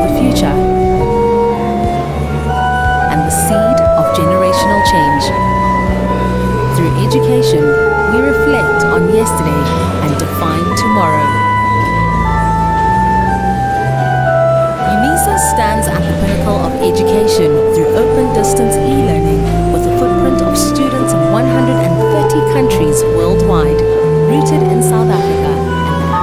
the future and the seed of generational change. Through education, we reflect on yesterday and define tomorrow. UNISA stands at the pinnacle of education through open distance e-learning with a footprint of students in 130 countries worldwide, rooted in South Africa and the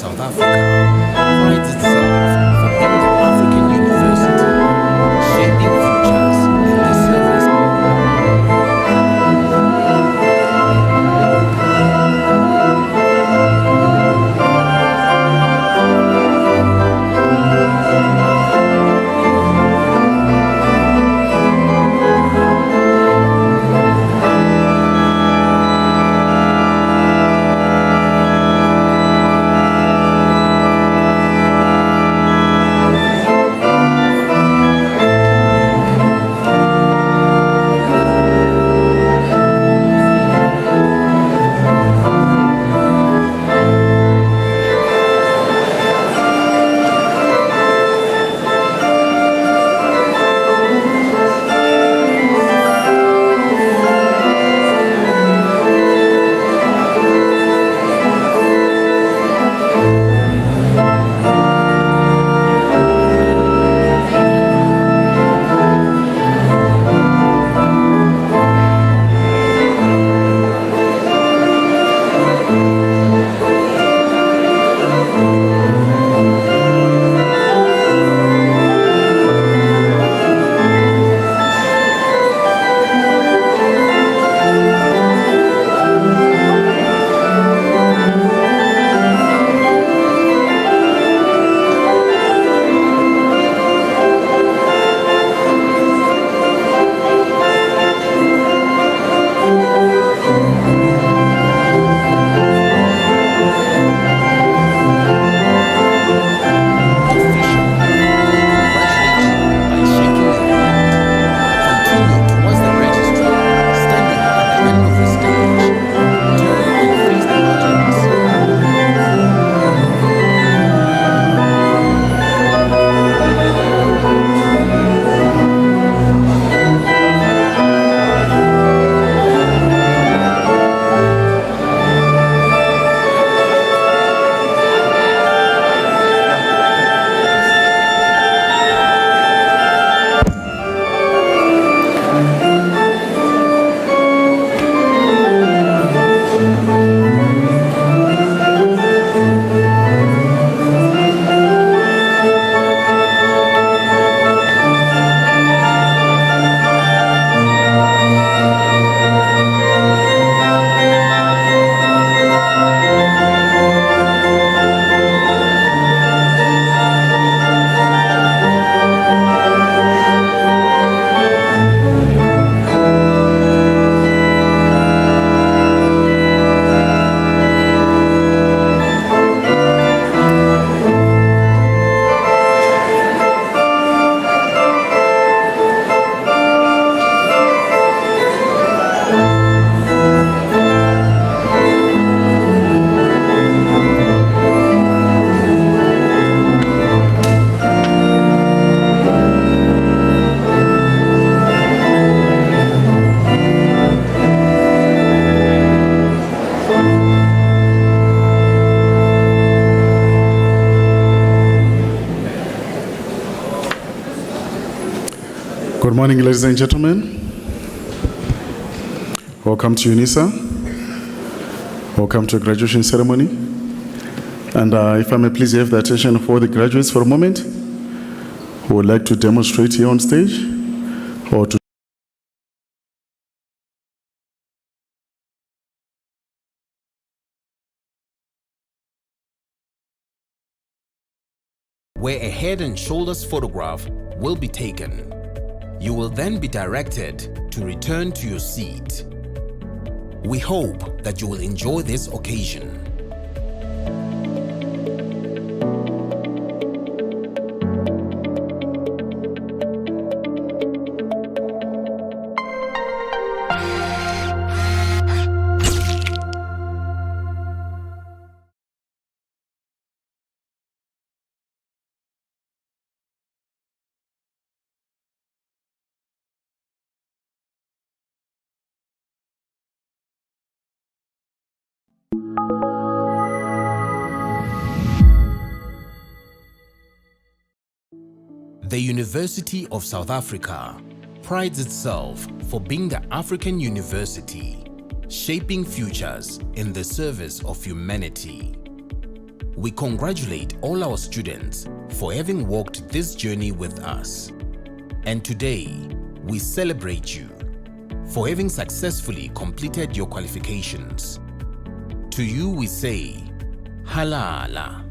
South Africa prides itself for being the African university shaping futures in the service. Good morning, ladies and gentlemen. Welcome to UNISA. Welcome to a graduation ceremony. And if I may please have the attention for the graduates for a moment who would like to demonstrate here on stage or to where a head and shoulders photograph will be taken. You will then be directed to return to your seat. We hope that you will enjoy this occasion. The University of South Africa prides itself for being the African university shaping futures in the service of humanity. We congratulate all our students for having walked this journey with us. And today, we celebrate you for having successfully completed your qualifications. To you we say, Halala.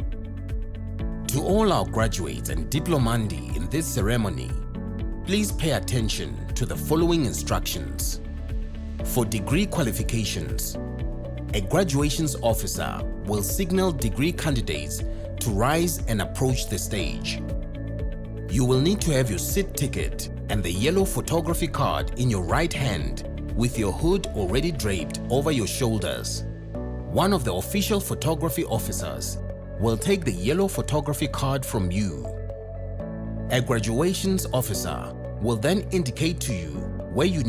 To all our graduates and diplomandi in this ceremony, please pay attention to the following instructions. For degree qualifications, a graduations officer will signal degree candidates to rise and approach the stage. You will need to have your seat ticket and the yellow photography card in your right hand with your hood already draped over your shoulders. One of the official photography officers will take the yellow photography card from you. A graduations officer will then indicate to you where you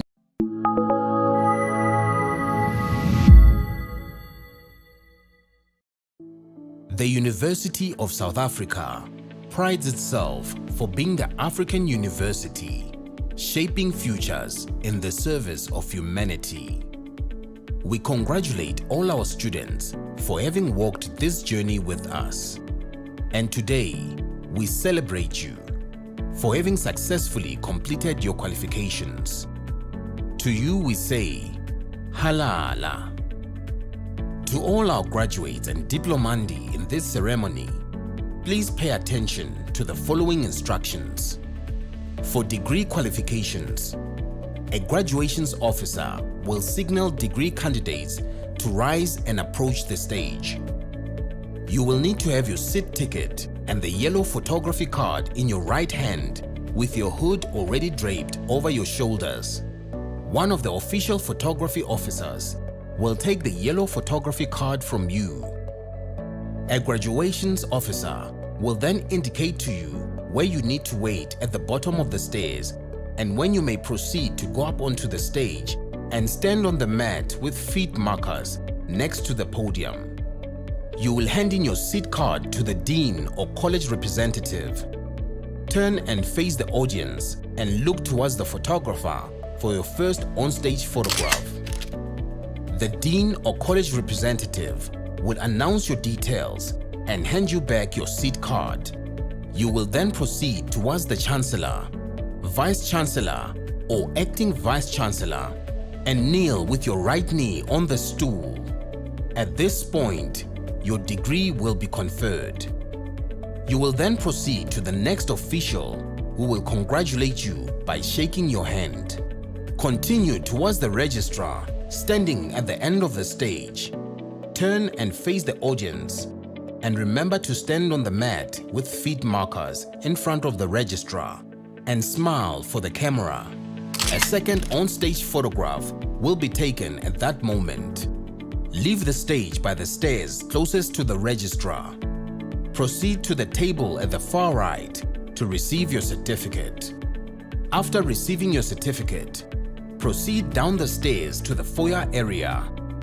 The University of South Africa prides itself for being the African university, shaping futures in the service of humanity. We congratulate all our students for having walked this journey with us. And today, we celebrate you for having successfully completed your qualifications. To you we say, Halala. To all our graduates and diplomandi in this ceremony, please pay attention to the following instructions. For degree qualifications, a graduations officer will signal degree candidates to rise and approach the stage. You will need to have your seat ticket and the yellow photography card in your right hand with your hood already draped over your shoulders. One of the official photography officers will take the yellow photography card from you. A graduations officer will then indicate to you where you need to wait at the bottom of the stairs and when you may proceed to go up onto the stage and stand on the mat with feet markers next to the podium. You will hand in your seat card to the dean or college representative. Turn and face the audience and look towards the photographer for your first onstage photograph. The dean or college representative will announce your details and hand you back your seat card. You will then proceed towards the Chancellor, Vice Chancellor or Acting Vice Chancellor and kneel with your right knee on the stool. At this point, your degree will be conferred. You will then proceed to the next official who will congratulate you by shaking your hand. Continue towards the registrar standing at the end of the stage. Turn and face the audience and remember to stand on the mat with feet markers in front of the registrar and smile for the camera. A second on-stage photograph will be taken at that moment. Leave the stage by the stairs closest to the registrar. Proceed to the table at the far right to receive your certificate. After receiving your certificate, proceed down the stairs to the foyer area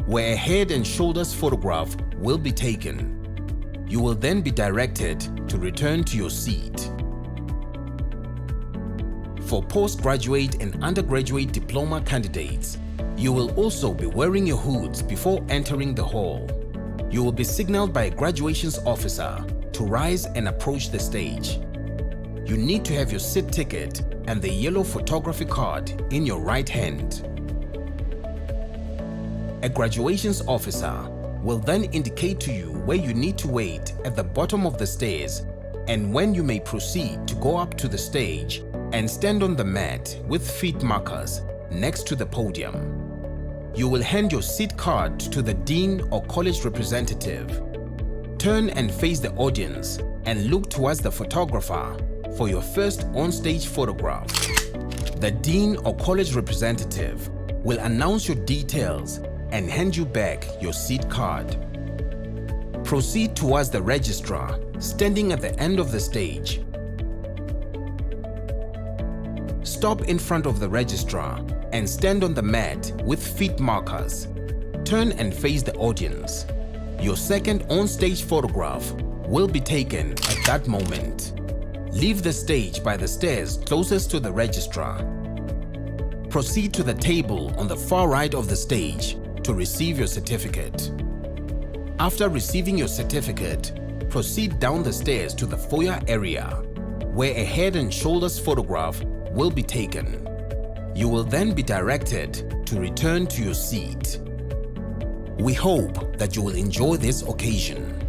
where a head and shoulders photograph will be taken. You will then be directed to return to your seat. For postgraduate and undergraduate diploma candidates, you will also be wearing your hoods before entering the hall. You will be signaled by a graduations officer to rise and approach the stage. You need to have your seat ticket and the yellow photography card in your right hand. A graduations officer will then indicate to you where you need to wait at the bottom of the stairs and when you may proceed to go up to the stage and stand on the mat with feet markers next to the podium. You will hand your seat card to the dean or college representative. Turn and face the audience and look towards the photographer for your first on-stage photograph. The dean or college representative will announce your details and hand you back your seat card. Proceed towards the registrar standing at the end of the stage. Stop in front of the registrar and stand on the mat with feet markers. Turn and face the audience. Your second on-stage photograph will be taken at that moment. Leave the stage by the stairs closest to the registrar. Proceed to the table on the far right of the stage to receive your certificate. After receiving your certificate, proceed down the stairs to the foyer area, where a head and shoulders photograph will be taken. You will then be directed to return to your seat. We hope that you will enjoy this occasion.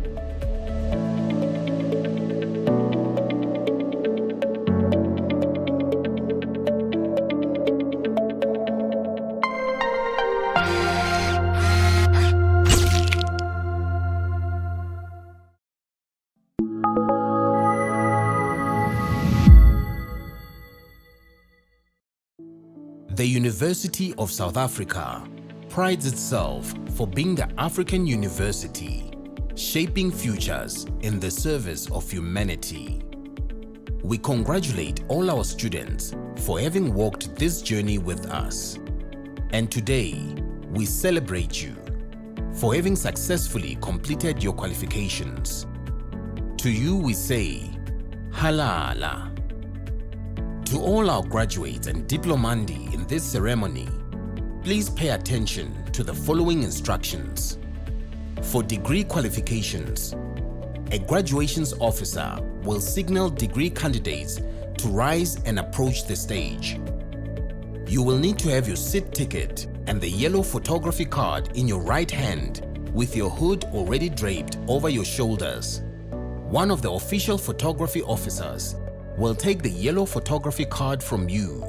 The University of South Africa prides itself for being the African university, shaping futures in the service of humanity. We congratulate all our students for having walked this journey with us. And today, we celebrate you for having successfully completed your qualifications. To you we say, Halala. To all our graduates and diplomandi in this ceremony, please pay attention to the following instructions. For degree qualifications, a graduations officer will signal degree candidates to rise and approach the stage. You will need to have your seat ticket and the yellow photography card in your right hand with your hood already draped over your shoulders. One of the official photography officers will take the yellow photography card from you.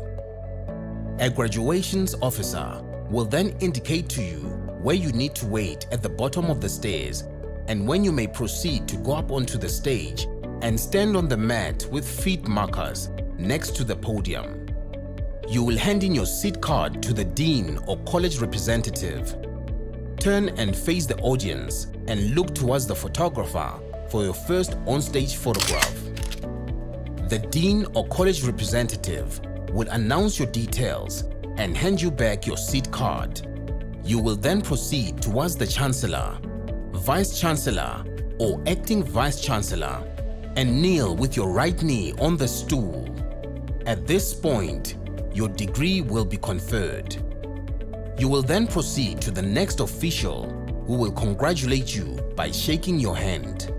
A graduations officer will then indicate to you where you need to wait at the bottom of the stairs and when you may proceed to go up onto the stage and stand on the mat with feet markers next to the podium. You will hand in your seat card to the dean or college representative. Turn and face the audience and look towards the photographer for your first onstage photograph. The dean or college representative will announce your details and hand you back your seat card. You will then proceed towards the Chancellor, Vice Chancellor or Acting Vice Chancellor and kneel with your right knee on the stool. At this point, your degree will be conferred. You will then proceed to the next official who will congratulate you by shaking your hand.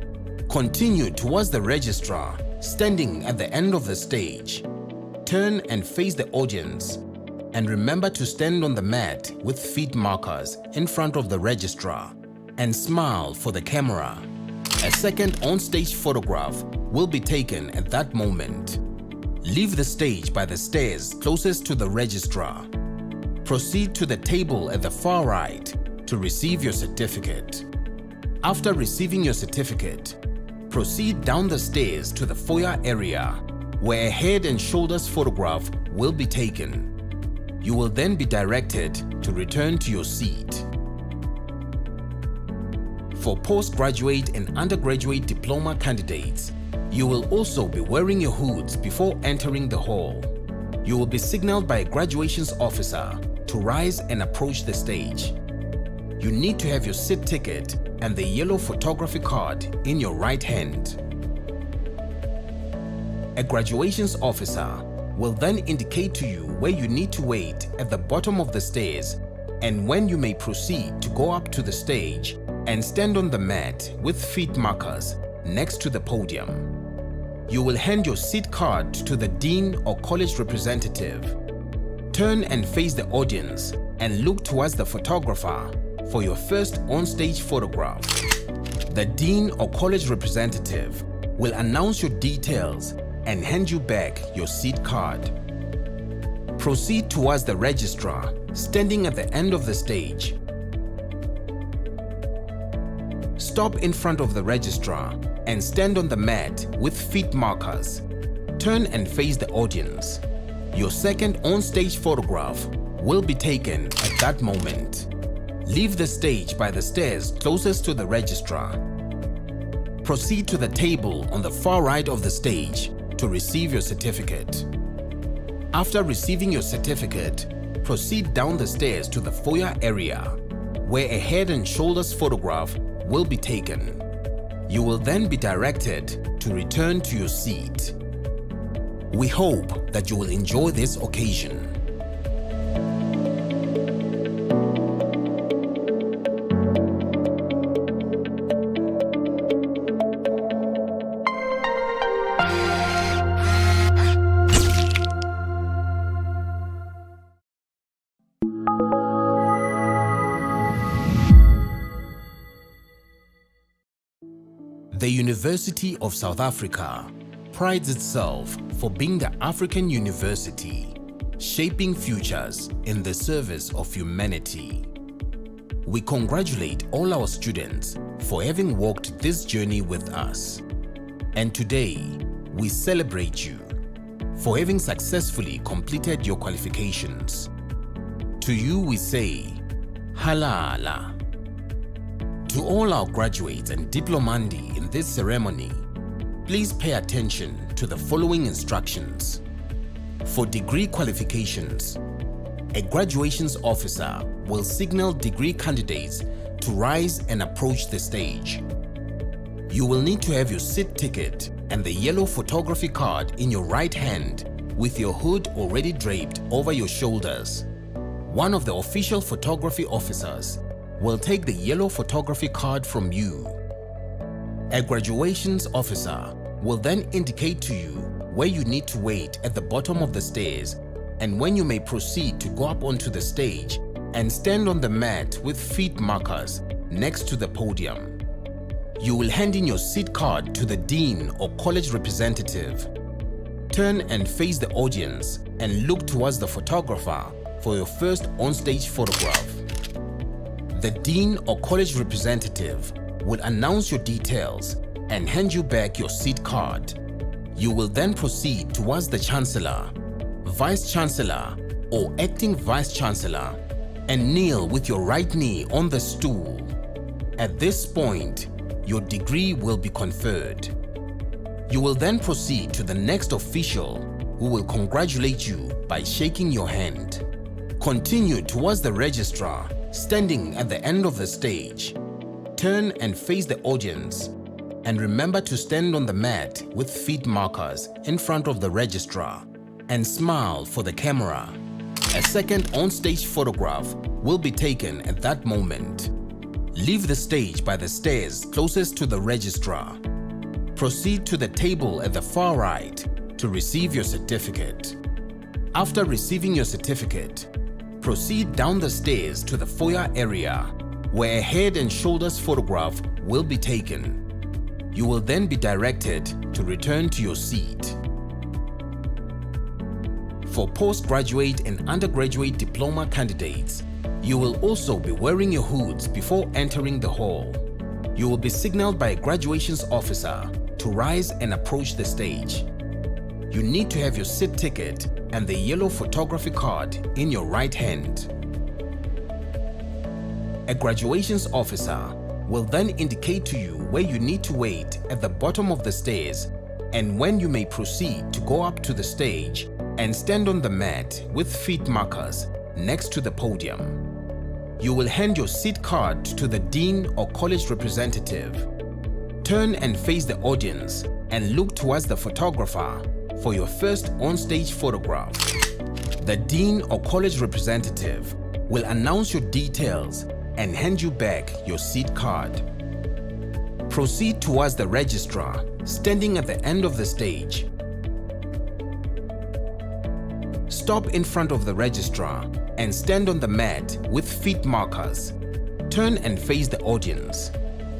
Continue towards the registrar standing at the end of the stage. Turn and face the audience and remember to stand on the mat with feet markers in front of the registrar and smile for the camera. A second on-stage photograph will be taken at that moment. Leave the stage by the stairs closest to the registrar. Proceed to the table at the far right to receive your certificate. After receiving your certificate, proceed down the stairs to the foyer area where a head and shoulders photograph will be taken. You will then be directed to return to your seat. For postgraduate and undergraduate diploma candidates, you will also be wearing your hoods before entering the hall. You will be signaled by a graduations officer to rise and approach the stage. You need to have your seat ticket and the yellow photography card in your right hand. A graduations officer will then indicate to you where you need to wait at the bottom of the stairs and when you may proceed to go up to the stage and stand on the mat with feet markers next to the podium. You will hand your seat card to the dean or college representative. Turn and face the audience and look towards the photographer for your first on-stage photograph. The dean or college representative will announce your details and hand you back your seat card. Proceed towards the registrar standing at the end of the stage. Stop in front of the registrar and stand on the mat with feet markers. Turn and face the audience. Your second on-stage photograph will be taken at that moment. Leave the stage by the stairs closest to the registrar. Proceed to the table on the far right of the stage to receive your certificate. After receiving your certificate, proceed down the stairs to the foyer area, where a head and shoulders photograph will be taken. You will then be directed to return to your seat. We hope that you will enjoy this occasion. The University of South Africa prides itself for being the African university, shaping futures in the service of humanity. We congratulate all our students for having walked this journey with us. And today, we celebrate you for having successfully completed your qualifications. To you we say, Halala. To all our graduates and diplomandi in this ceremony, please pay attention to the following instructions. For degree qualifications, a graduations officer will signal degree candidates to rise and approach the stage. You will need to have your seat ticket and the yellow photography card in your right hand with your hood already draped over your shoulders. One of the official photography officers will take the yellow photography card from you. A graduations officer will then indicate to you where you need to wait at the bottom of the stairs and when you may proceed to go up onto the stage and stand on the mat with feet markers next to the podium. You will hand in your seat card to the dean or college representative. Turn and face the audience and look towards the photographer for your first on-stage photograph. The dean or college representative will announce your details and hand you back your seat card. You will then proceed towards the Chancellor, Vice Chancellor or Acting Vice Chancellor and kneel with your right knee on the stool. At this point, your degree will be conferred. You will then proceed to the next official who will congratulate you by shaking your hand. Continue towards the registrar standing at the end of the stage. Turn and face the audience and remember to stand on the mat with feet markers in front of the registrar and smile for the camera. A second on-stage photograph will be taken at that moment. Leave the stage by the stairs closest to the registrar. Proceed to the table at the far right to receive your certificate. After receiving your certificate, proceed down the stairs to the foyer area where a head and shoulders photograph will be taken. You will then be directed to return to your seat. For postgraduate and undergraduate diploma candidates, you will also be wearing your hoods before entering the hall. You will be signaled by a graduations officer to rise and approach the stage. You need to have your seat ticket and the yellow photography card in your right hand. A graduations officer will then indicate to you where you need to wait at the bottom of the stairs and when you may proceed to go up to the stage and stand on the mat with feet markers next to the podium. You will hand your seat card to the dean or college representative. Turn and face the audience and look towards the photographer for your first on-stage photograph. The dean or college representative will announce your details and hand you back your seat card. Proceed towards the registrar standing at the end of the stage. Stop in front of the registrar and stand on the mat with feet markers. Turn and face the audience.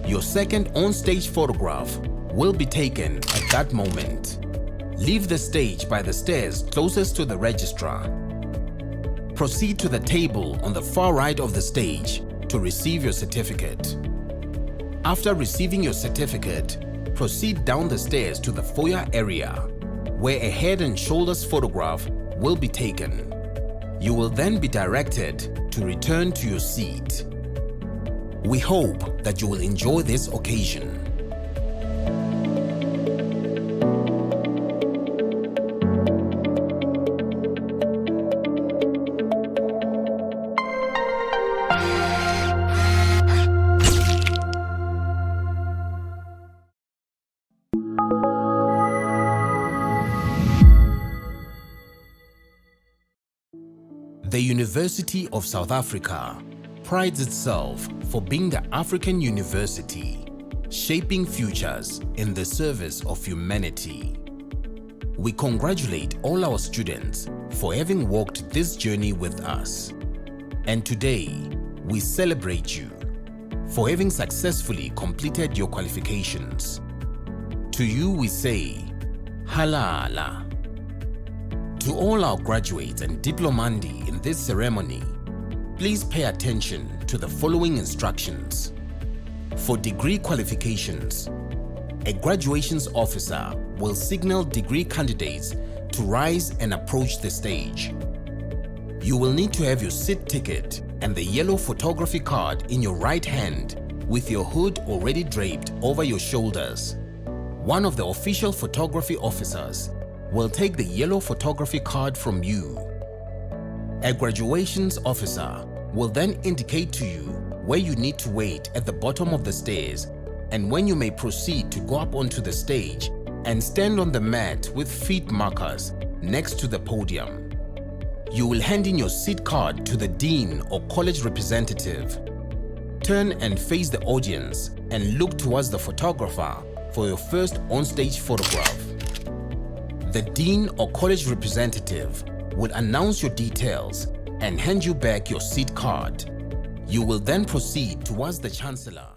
Your second on-stage photograph will be taken at that moment. Leave the stage by the stairs closest to the registrar. Proceed to the table on the far right of the stage to receive your certificate. After receiving your certificate, proceed down the stairs to the foyer area where a head and shoulders photograph will be taken. You will then be directed to return to your seat. We hope that you will enjoy this occasion. The University of South Africa prides itself for being the African university, shaping futures in the service of humanity. We congratulate all our students for having walked this journey with us. And today, we celebrate you for having successfully completed your qualifications. To you we say, Halala. To all our graduates and diplomandi in this ceremony, please pay attention to the following instructions. For degree qualifications, a graduations officer will signal degree candidates to rise and approach the stage. You will need to have your seat ticket and the yellow photography card in your right hand with your hood already draped over your shoulders. One of the official photography officers will take the yellow photography card from you. A graduations officer will then indicate to you where you need to wait at the bottom of the stairs and when you may proceed to go up onto the stage and stand on the mat with feet markers next to the podium. You will hand in your seat card to the dean or college representative. Turn and face the audience and look towards the photographer for your first on-stage photograph. The dean or college representative will announce your details and hand you back your seat card. You will then proceed towards the Chancellor.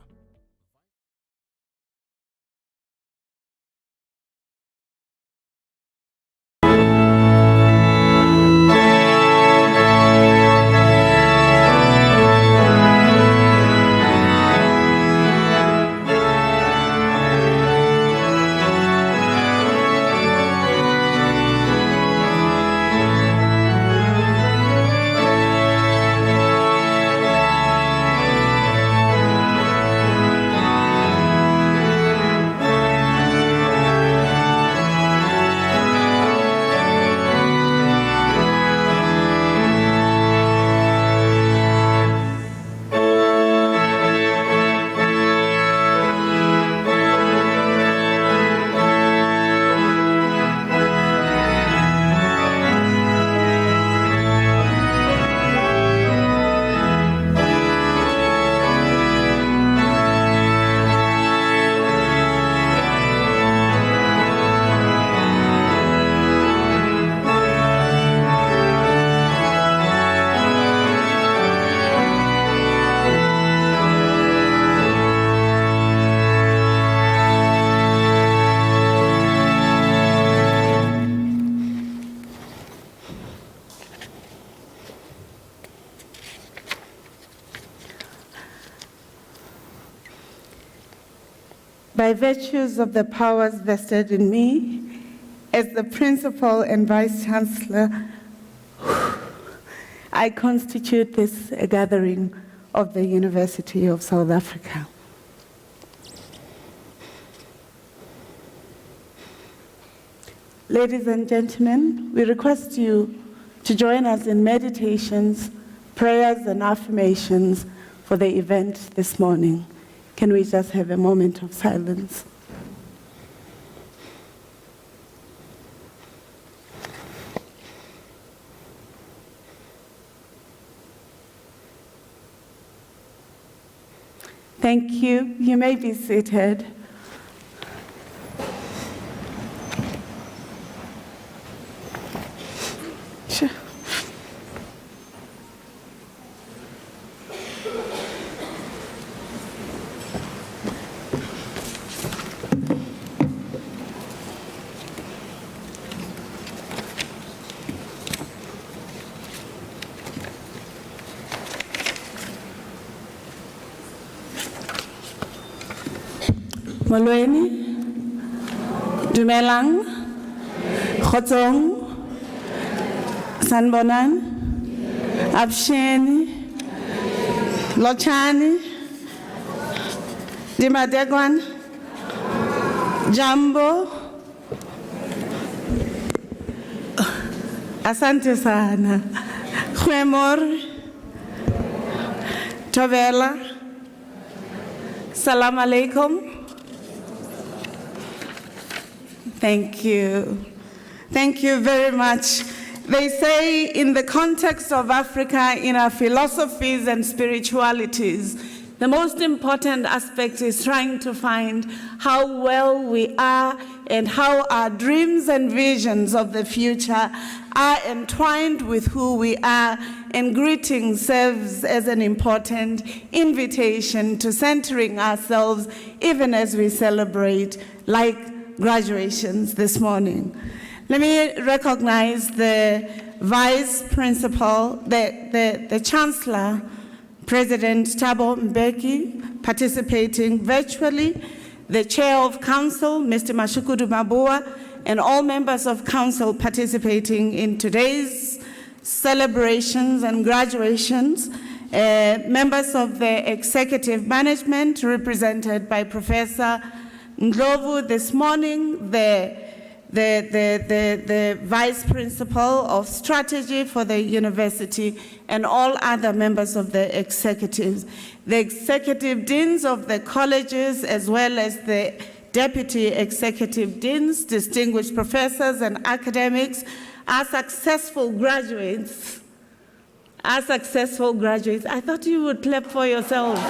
By virtues of the powers vested in me as the Principal and Vice Chancellor, I constitute this a gathering of the University of South Africa. Ladies and gentlemen, we request you to join us in meditations, prayers, and affirmations for the event this morning. Can we just have a moment of silence? Thank you. You may be seated. Sure. Molweni, Dumelang, Khotsong, Sanbonan, Absheni, Lochani, Dimadegwan, Jambo, Asante sana, Khwemor, Tovela, Salam alaikum. Thank you. Thank you very much. They say in the context of Africa, in our philosophies and spiritualities, the most important aspect is trying to find how well we are and how our dreams and visions of the future are entwined with who we are, and greeting serves as an important invitation to centering ourselves even as we celebrate, like graduations this morning. Let me recognize the Vice Principal, the Chancellor, President Thabo Mbeki, participating virtually, the Chair of Council, Mr. Mashukudu Mabua, and all members of Council participating in today's celebrations and graduations, members of the Executive Management, represented by Professor Ndlovu this morning, the Vice Principal of Strategy for the University, and all other members of the executives, the Executive Deans of the colleges, as well as the Deputy Executive Deans, distinguished professors and academics, our successful graduates. I thought you would clap for yourselves.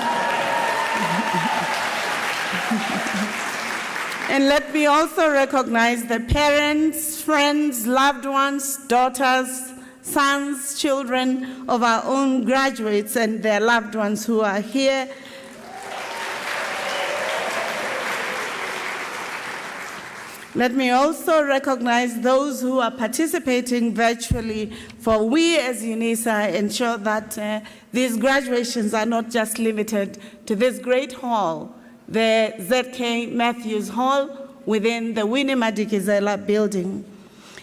And let me also recognize the parents, friends, loved ones, daughters, sons, children of our own graduates and their loved ones who are here. Let me also recognize those who are participating virtually, for we as UNISA ensure that these graduations are not just limited to this great hall, the ZK Matthews Hall within the Winnie Madikizela building.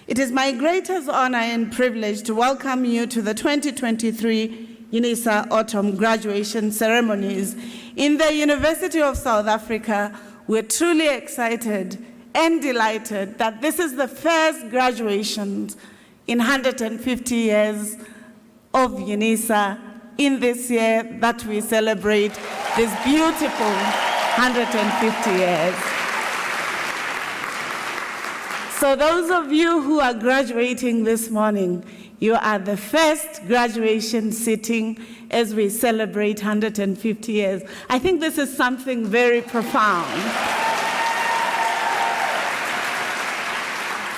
It is my greatest honor and privilege to welcome you to the 2023 UNISA Autumn Graduation Ceremonies. In the University of South Africa, we're truly excited and delighted that this is the first graduation in 150 years of UNISA in this year that we celebrate this beautiful 150 years. So those of you who are graduating this morning, you are the first graduation sitting as we celebrate 150 years. I think this is something very profound.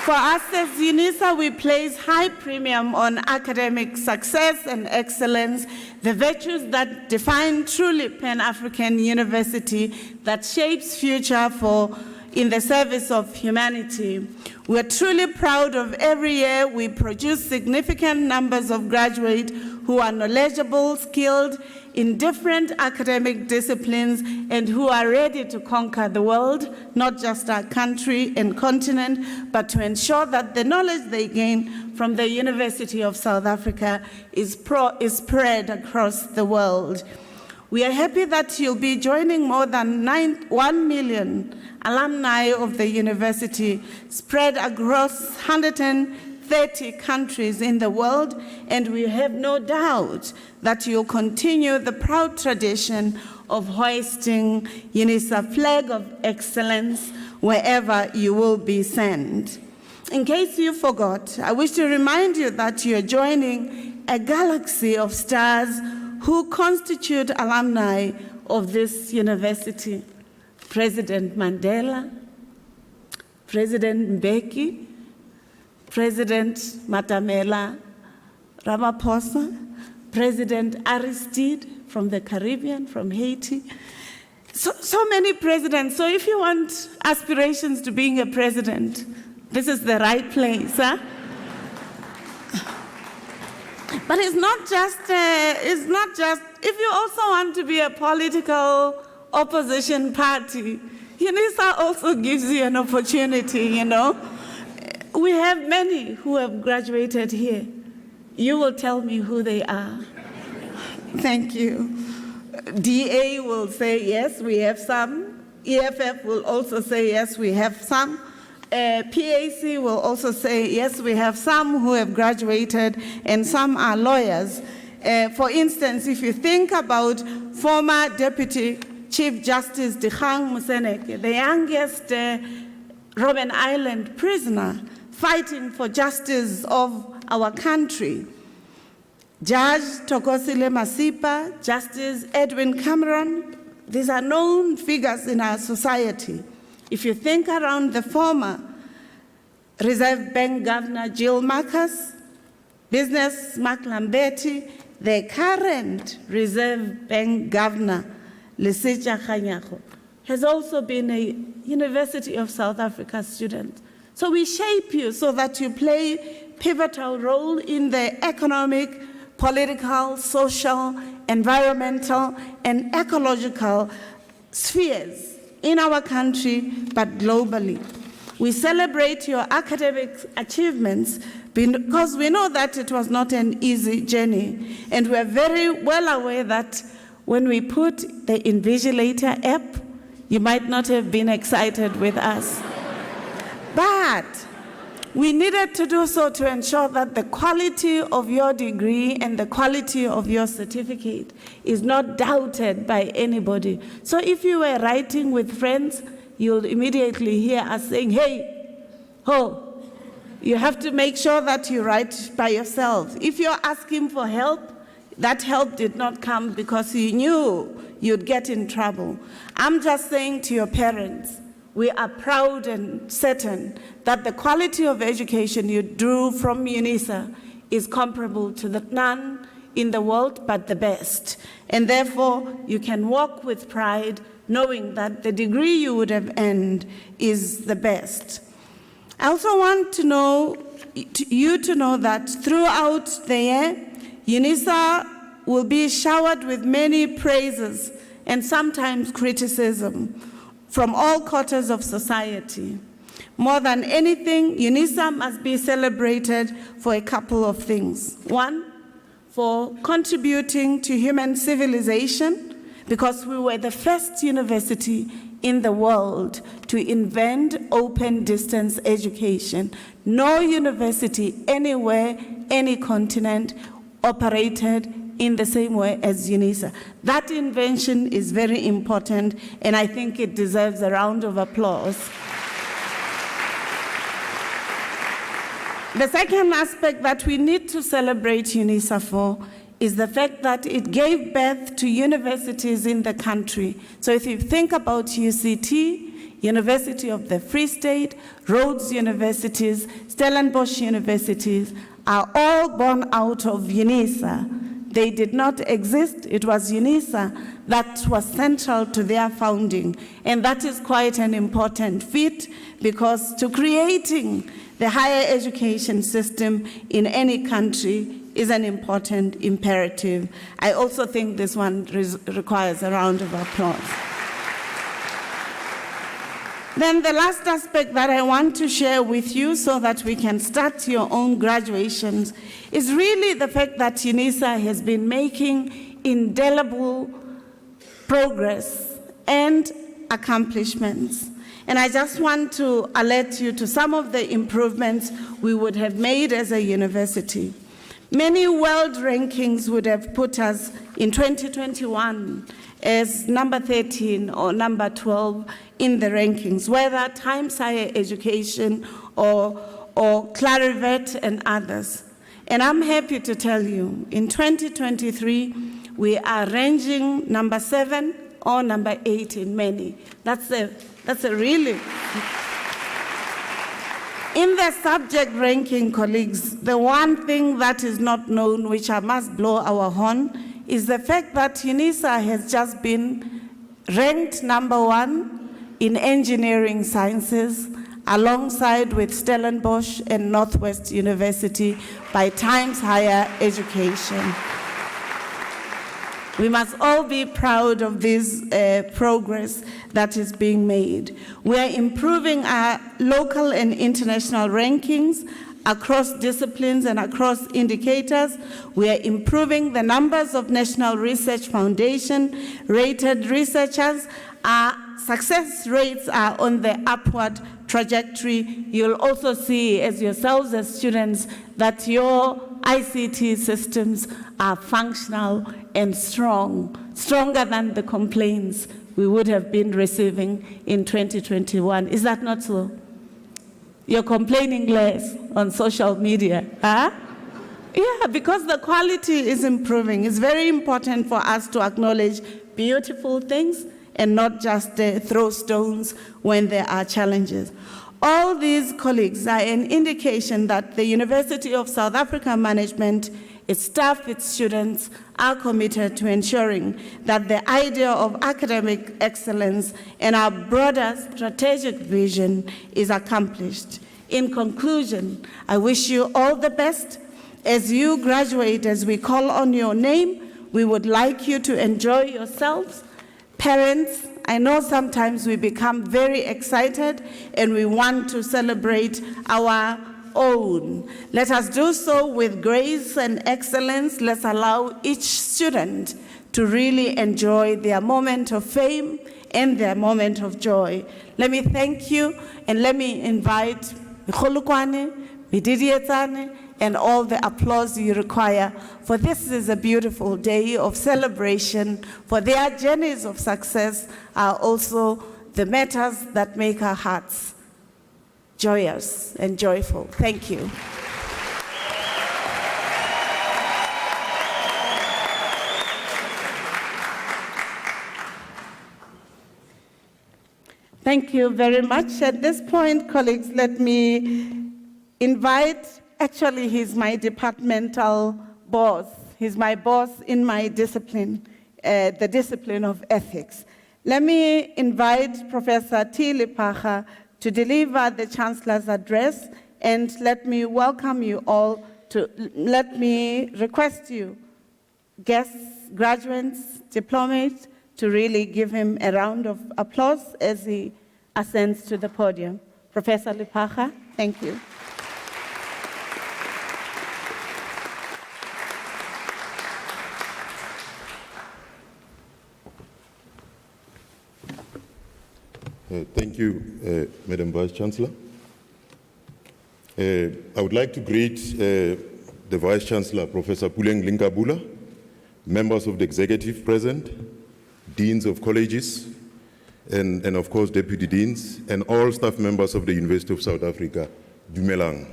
For us as UNISA, we place high premium on academic success and excellence, the virtues that define truly Pan-African university that shapes future in the service of humanity. We're truly proud of every year we produce significant numbers of graduates who are knowledgeable, skilled in different academic disciplines, and who are ready to conquer the world, not just our country and continent, but to ensure that the knowledge they gain from the University of South Africa is spread across the world. We are happy that you'll be joining more than 1 million alumni of the university spread across 130 countries in the world, and we have no doubt that you'll continue the proud tradition of hoisting UNISA flag of excellence wherever you will be sent. In case you forgot, I wish to remind you that you're joining a galaxy of stars who constitute alumni of this university. President Mandela, President Mbeki, President Matamela Ramaphosa, President Aristide from the Caribbean, from Haiti. So many presidents. So if you want aspirations to being a president, this is the right place, huh? But it's not just, if you also want to be a political opposition party, UNISA also gives you an opportunity, you know. We have many who have graduated here. You will tell me who they are. Thank you. DA will say, yes, we have some. EFF will also say, yes, we have some. PAC will also say, yes, we have some who have graduated, and some are lawyers. For instance, if you think about former Deputy Chief Justice Dikgang Moseneke, the youngest Robben Island prisoner fighting for justice of our country, Judge Tokosile Masipa, Justice Edwin Cameron, these are known figures in our society. If you think around the former Reserve Bank Governor Jill Marcus, Business Mark Lamberti, the current Reserve Bank Governor Lesitja Kganyago, has also been a University of South Africa student. So we shape you so that you play pivotal role in the economic, political, social, environmental, and ecological spheres in our country, but globally. We celebrate your academic achievements because we know that it was not an easy journey, and we're very well aware that when we put the Invigilator app, you might not have been excited with us. But we needed to do so to ensure that the quality of your degree and the quality of your certificate is not doubted by anybody. So if you were writing with friends, you'll immediately hear us saying, hey, you have to make sure that you write by yourself. If you're asking for help, that help did not come because you knew you'd get in trouble. I'm just saying to your parents, we are proud and certain that the quality of education you drew from UNISA is comparable to none in the world but the best. And therefore, you can walk with pride knowing that the degree you would have earned is the best. I also want you to know that throughout the year, UNISA will be showered with many praises and sometimes criticism from all quarters of society. More than anything, UNISA must be celebrated for a couple of things. One, for contributing to human civilization, because we were the first university in the world to invent open distance education. No university anywhere, any continent, operated in the same way as UNISA. That invention is very important, and I think it deserves a round of applause. The second aspect that we need to celebrate UNISA for is the fact that it gave birth to universities in the country. So if you think about UCT, University of the Free State, Rhodes Universities, Stellenbosch Universities, are all born out of UNISA. They did not exist. It was UNISA that was central to their founding. And that is quite an important feat, because to creating the higher education system in any country is an important imperative. I also think this one requires a round of applause. Then the last aspect that I want to share with you so that we can start your own graduations is really the fact that UNISA has been making indelible progress and accomplishments. And I just want to alert you to some of the improvements we would have made as a university. Many world rankings would have put us in 2021 as number 13 or number 12 in the rankings, whether Times Higher Education or Clarivet and others. And I'm happy to tell you, in 2023, we are ranging number 7 or number 8 in many. That's a really... In the subject ranking, colleagues, the one thing that is not known, which I must blow our horn, is the fact that UNISA has just been ranked number 1 in engineering sciences, alongside with Stellenbosch and Northwest University by Times Higher Education. We must all be proud of this progress that is being made. We are improving our local and international rankings across disciplines and across indicators. We are improving the numbers of National Research Foundation rated researchers. Our success rates are on the upward trajectory. You'll also see, as yourselves as students, that your ICT systems are functional and strong, stronger than the complaints we would have been receiving in 2021. Is that not so? You're complaining less on social media, huh? Yeah, because the quality is improving. It's very important for us to acknowledge beautiful things and not just throw stones when there are challenges. All these colleagues are an indication that the University of South Africa management its staff, its students are committed to ensuring that the idea of academic excellence and our broader strategic vision is accomplished. In conclusion, I wish you all the best. As you graduate, as we call on your name, we would like you to enjoy yourselves. Parents, I know sometimes we become very excited and we want to celebrate our own. Let us do so with grace and excellence. Let's allow each student to really enjoy their moment of fame and their moment of joy. Let me thank you and let me invite Mikholukwane, Mididietane, and all the applause you require, for this is a beautiful day of celebration, for their journeys of success are also the matters that make our hearts joyous and joyful. Thank you. Thank you very much. At this point, colleagues, let me invite, actually he's my departmental boss. He's my boss in my discipline, the discipline of ethics. Let me invite Professor T. Lipacha to deliver the Chancellor's address, and let me welcome you all to, let me request you, guests, graduates, diplomates, to really give him a round of applause as he ascends to the podium. Professor Lipacha, thank you. Thank you, Madam Vice Chancellor. I would like to greet the Vice Chancellor, Professor Puleng Linkabula, members of the executive present, deans of colleges, and of course, deputy deans, and all staff members of the University of South Africa, Dumelang.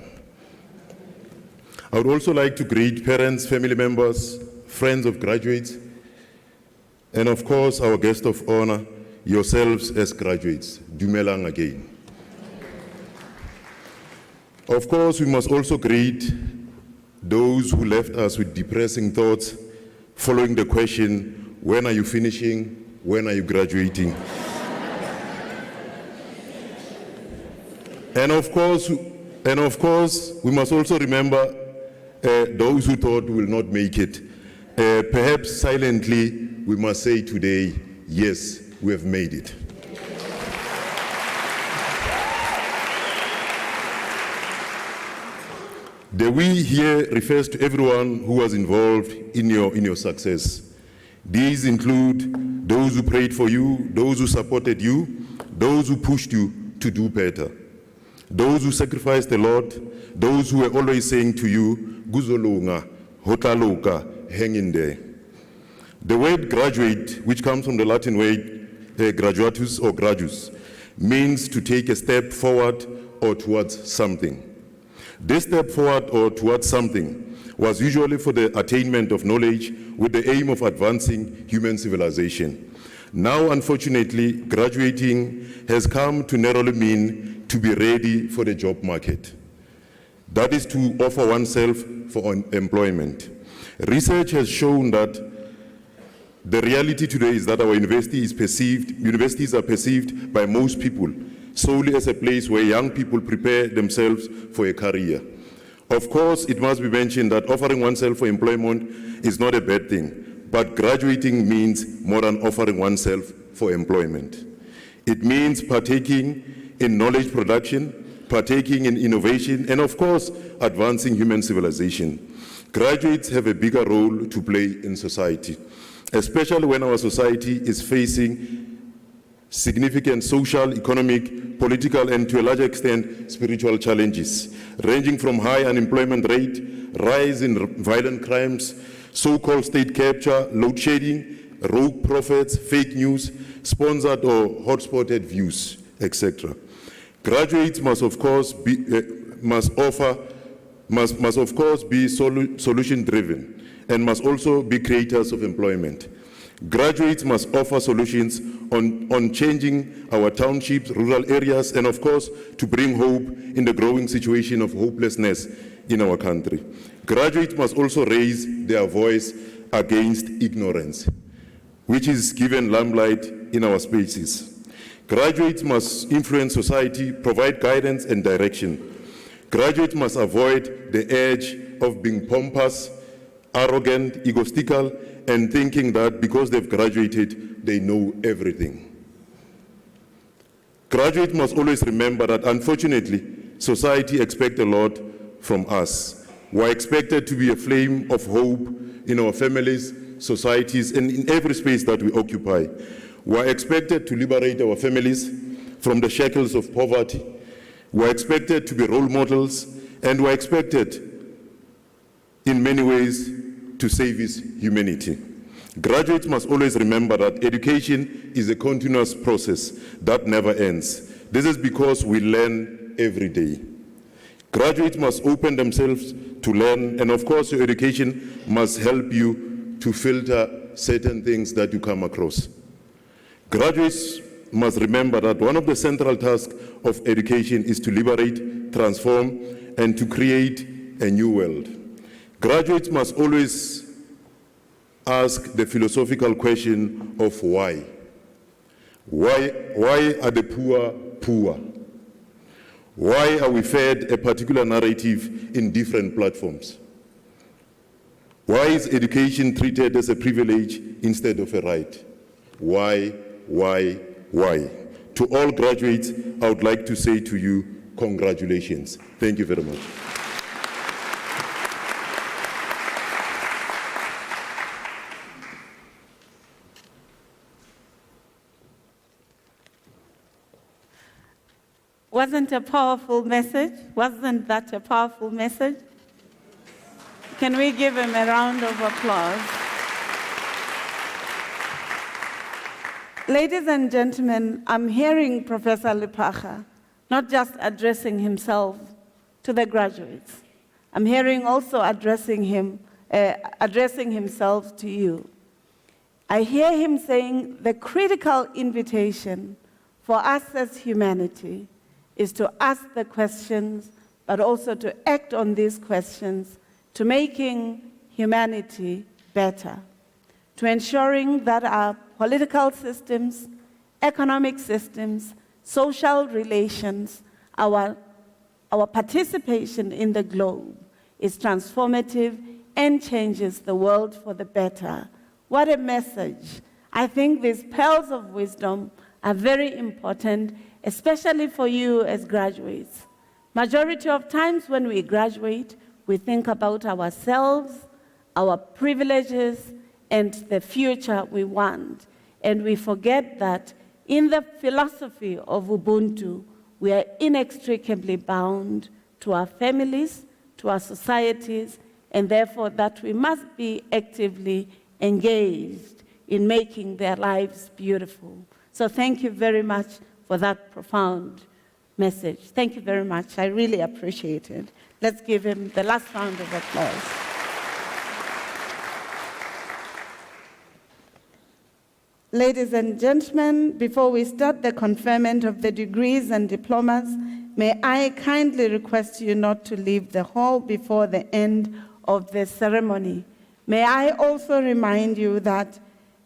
I would also like to greet parents, family members, friends of graduates, and of course, our guest of honor, yourselves as graduates. Dumelang again. Of course, we must also greet those who left us with depressing thoughts following the question, when are you finishing? When are you graduating? And of course, we must also remember those who thought we will not make it. Perhaps silently, we must say today, yes, we have made it. The we here refers to everyone who was involved in your success. These include those who prayed for you, those who supported you, those who pushed you to do better, those who sacrificed a lot, those who were always saying to you, Guzolunga, Hotaloka, hang in there. The word graduate, which comes from the Latin word graduatus or gradus, means to take a step forward or towards something. This step forward or towards something was usually for the attainment of knowledge with the aim of advancing human civilization. Now, unfortunately, graduating has come to narrowly mean to be ready for the job market. That is to offer oneself for employment. Research has shown that the reality today is that our universities are perceived by most people solely as a place where young people prepare themselves for a career. Of course, it must be mentioned that offering oneself for employment is not a bad thing, but graduating means more than offering oneself for employment. It means partaking in knowledge production, partaking in innovation, and of course, advancing human civilization. Graduates have a bigger role to play in society, especially when our society is facing significant social, economic, political, and to a large extent, spiritual challenges, ranging from high unemployment rate, rise in violent crimes, so-called state capture, load shedding, rogue prophets, fake news, sponsored or hot-spotted views, etc. Graduates must of course be solution-driven and must also be creators of employment. Graduates must offer solutions on changing our townships, rural areas, and of course, to bring hope in the growing situation of hopelessness in our country. Graduates must also raise their voice against ignorance, which is given limelight in our spaces. Graduates must influence society, provide guidance and direction. Graduates must avoid the edge of being pompous, arrogant, egotistical, and thinking that because they've graduated, they know everything. Graduates must always remember that, unfortunately, society expects a lot from us. We're expected to be a flame of hope in our families, societies, and in every space that we occupy. We're expected to liberate our families from the shackles of poverty. We're expected to be role models, and we're expected, in many ways, to save humanity. Graduates must always remember that education is a continuous process that never ends. This is because we learn every day. Graduates must open themselves to learn, and of course, your education must help you to filter certain things that you come across. Graduates must remember that one of the central tasks of education is to liberate, transform, and to create a new world. Graduates must always ask the philosophical question of why. Why are the poor poor? Why are we fed a particular narrative in different platforms? Why is education treated as a privilege instead of a right? Why? To all graduates, I would like to say to you, congratulations. Thank you very much. Wasn't a powerful message? Wasn't that a powerful message? Can we give him a round of applause? Ladies and gentlemen, I'm hearing Professor Lepaga not just addressing himself to the graduates. I'm hearing also addressing himself to you. I hear him saying the critical invitation for us as humanity is to ask the questions, but also to act on these questions, to making humanity better, to ensuring that our political systems, economic systems, social relations, our participation in the globe is transformative and changes the world for the better. What a message. I think these pearls of wisdom are very important, especially for you as graduates. Majority of times when we graduate, we think about ourselves, our privileges, and the future we want. And we forget that in the philosophy of Ubuntu, we are inextricably bound to our families, to our societies, and therefore that we must be actively engaged in making their lives beautiful. So thank you very much for that profound message. Thank you very much. I really appreciate it. Let's give him the last round of applause. Ladies and gentlemen, before we start the conferment of the degrees and diplomas, may I kindly request you not to leave the hall before the end of the ceremony. May I also remind you that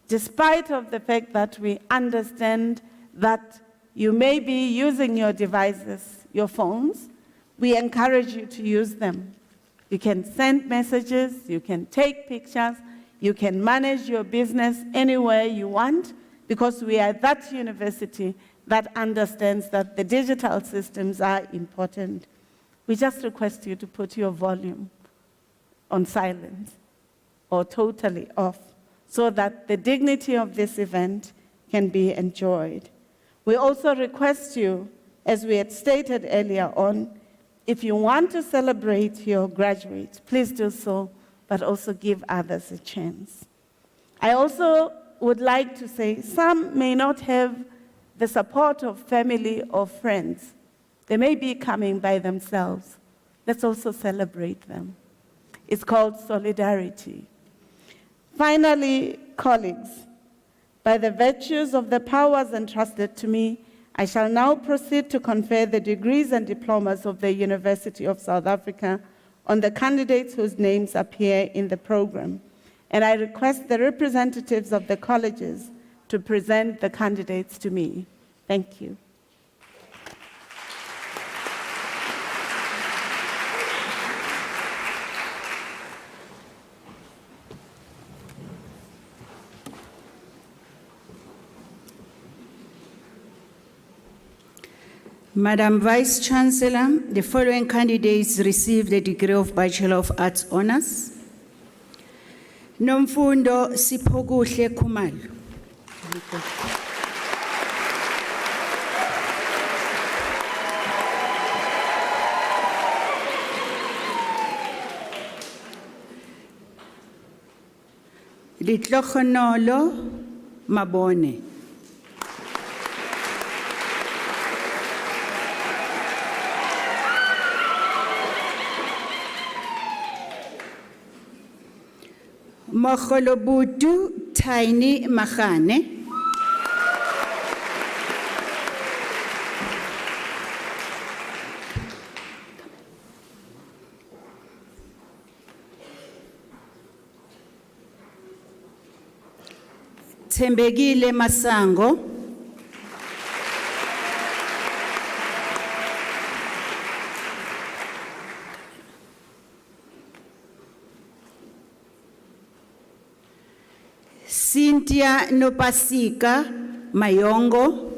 despite of the fact that we understand that you may be using your devices, your phones, we encourage you to use them. You can send messages, you can take pictures, you can manage your business anywhere you want, because we are that university that understands that the digital systems are important. We just request you to put your volume on silent or totally off, so that the dignity of this event can be enjoyed. We also request you, as we had stated earlier on, if you want to celebrate your graduates, please do so, but also give others a chance. I also would like to say some may not have the support of family or friends. They may be coming by themselves. Let's also celebrate them. It's called solidarity. Finally, colleagues, by the virtues of the powers entrusted to me, I shall now proceed to confer the degrees and diplomas of the University of South Africa on the candidates whose names appear in the program. And I request the representatives of the colleges to present the candidates to me. Thank you. Madam Vice Chancellor, the following candidates received the degree of Bachelor of Arts Honours. Nomfundo Siphokuhle Khumalo. Litlokhonolo Mabone. Mokholobutu Tiny Mahane. Tembegile Masango. Cynthia Nopasika Mayongo.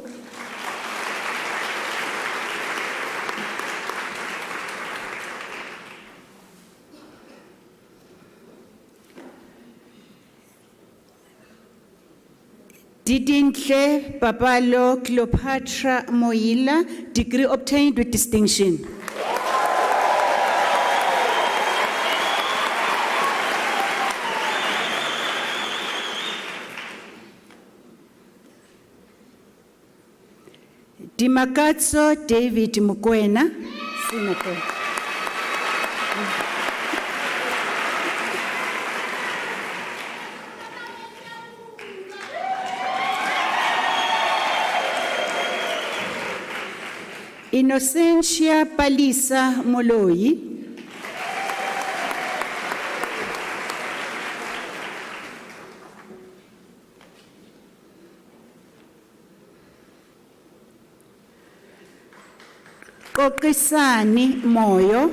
Didintle Babalo Cleopatra Moila, degree obtained with distinction. Dimakatso David Mukwena. Innocentia Palisa Moloi. Kokisani Moyo.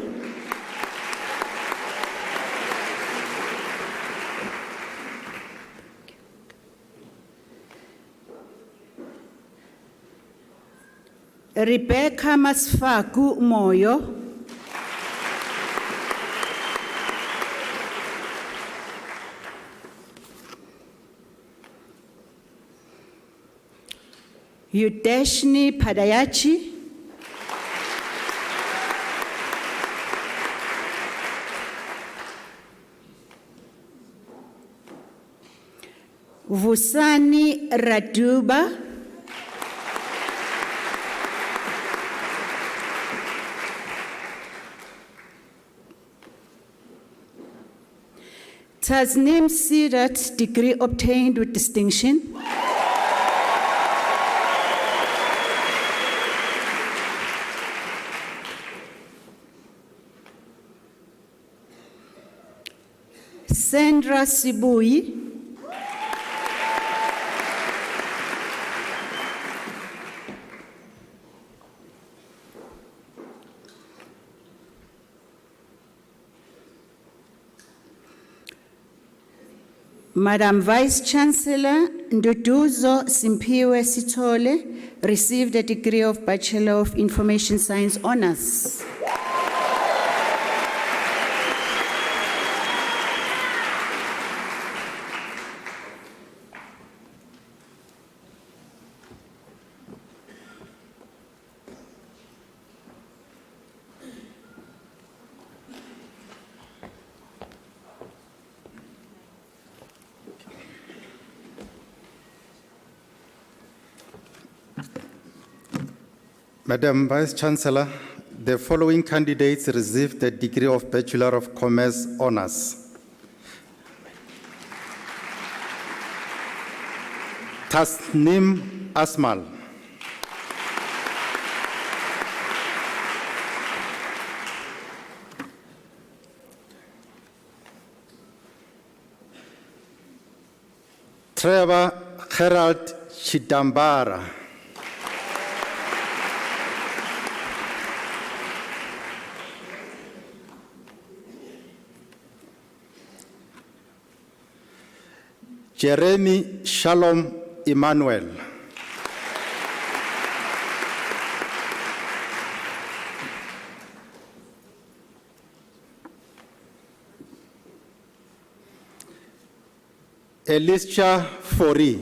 Rebecca Masfaku Moyo. Udeshni Padayachi. Vusani Raduba. Tasnim Sirat, degree obtained with distinction. Sandra Sibui. Madam Vice Chancellor, Nduduzo Simpiwe Sitole received a degree of Bachelor of Information Science Honours. Madam Vice Chancellor, the following candidates received the degree of Bachelor of Commerce Honours. Tasnim Asmal. Trevor Gerald Chitambara. Jeremy Shalom Emmanuel. Elisha Fori.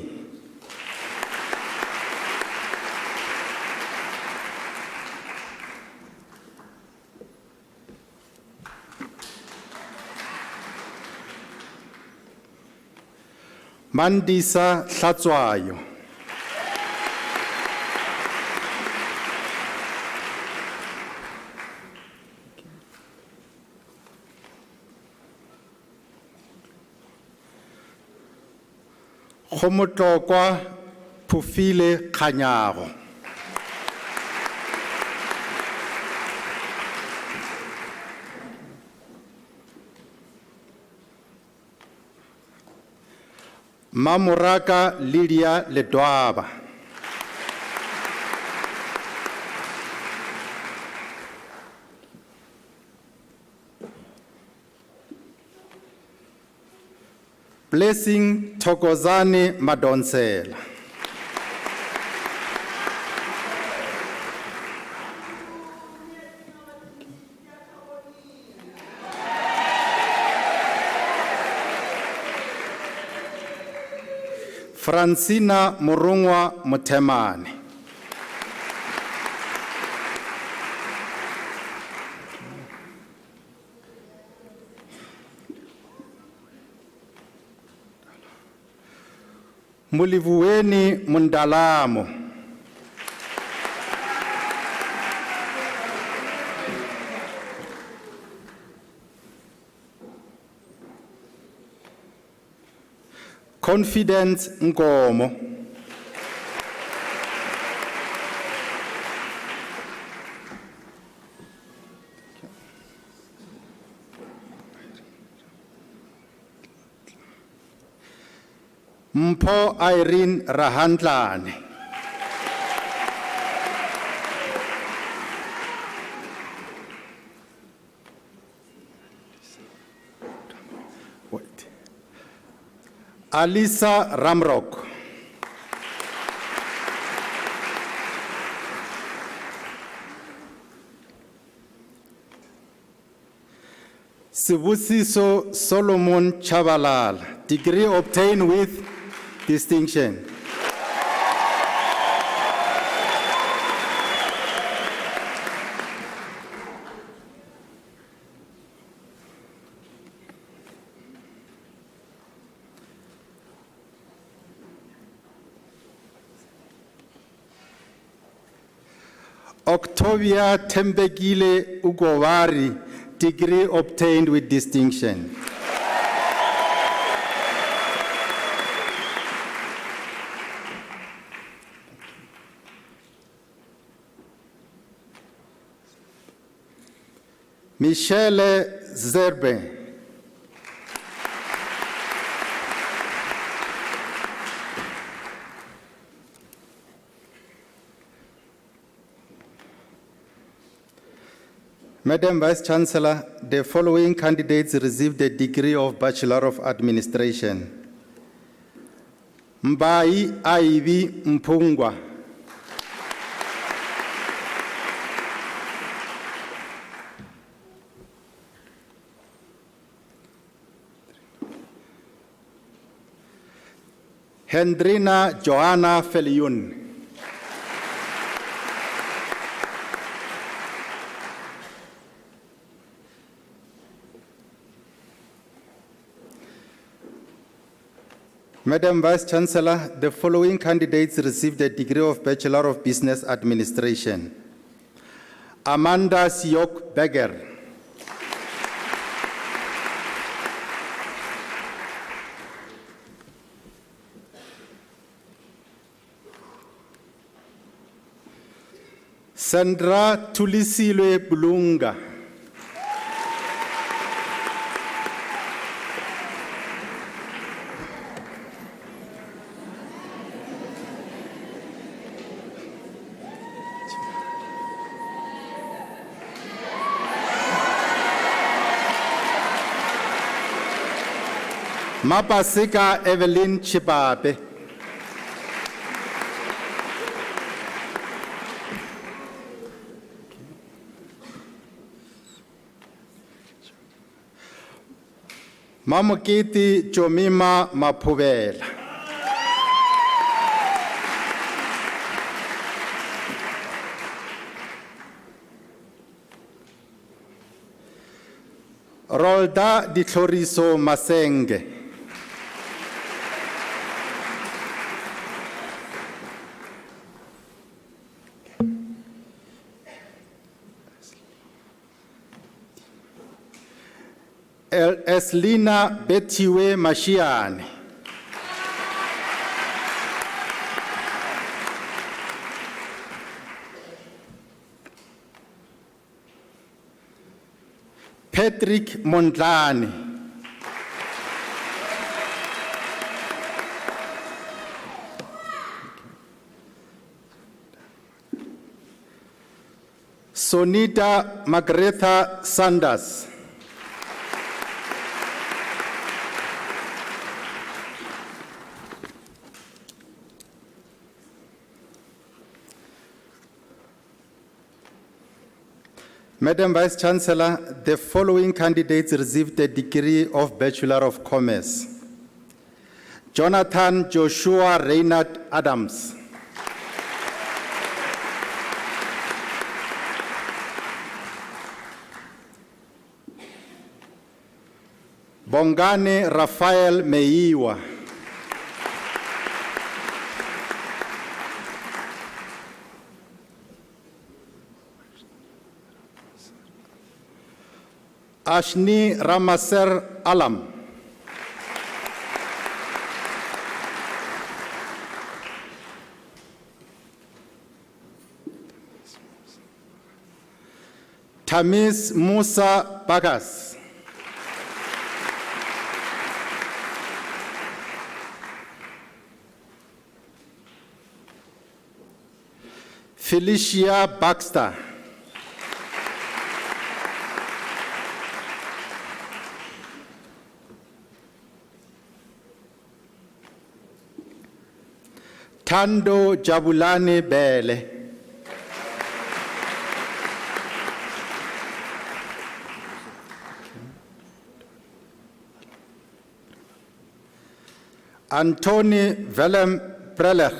Mandisa Hlatswayo. Khomotlokwa Phufile Khanyago. Mamuraka Lydia Ledwaba. Blessing Thokozane Madonsela. Francina Murungwa Mutemane. Mulivueni Mundalamo. Confidence Nkomo. Mpho Irene Rahandlane. Wait. Alisa Ramrock. Sibusiso Solomon Chabalal, degree obtained with distinction. Octavia Tembekile Ugovari, degree obtained with distinction. Michelle Zerbe. Madam Vice Chancellor, the following candidates received the degree of Bachelor of Administration. Mbai Ivy Mpungwa. Hendrina Joanna Feliun. Madam Vice Chancellor, the following candidates received the degree of Bachelor of Business Administration. Amanda Siok Beger. Sandra Tulisilwe Bulunga. Mapasika Evelyn Chipape. Mamukiti Jomima Mapuvela. Rolda Di Tlhoriso Masenge. Eslina Betiwe Mashiane. Patrick Mondlane. Sonita Margaretha Sanders. Madam Vice Chancellor, the following candidates received the degree of Bachelor of Commerce. Jonathan Joshua Reynard Adams. Bongane Rafael Meiwa. Ashni Ramaser Alam. Tamis Musa Bagas. Felicia Baxter. Tando Jabulani Bele. Antoni Willem Prelech.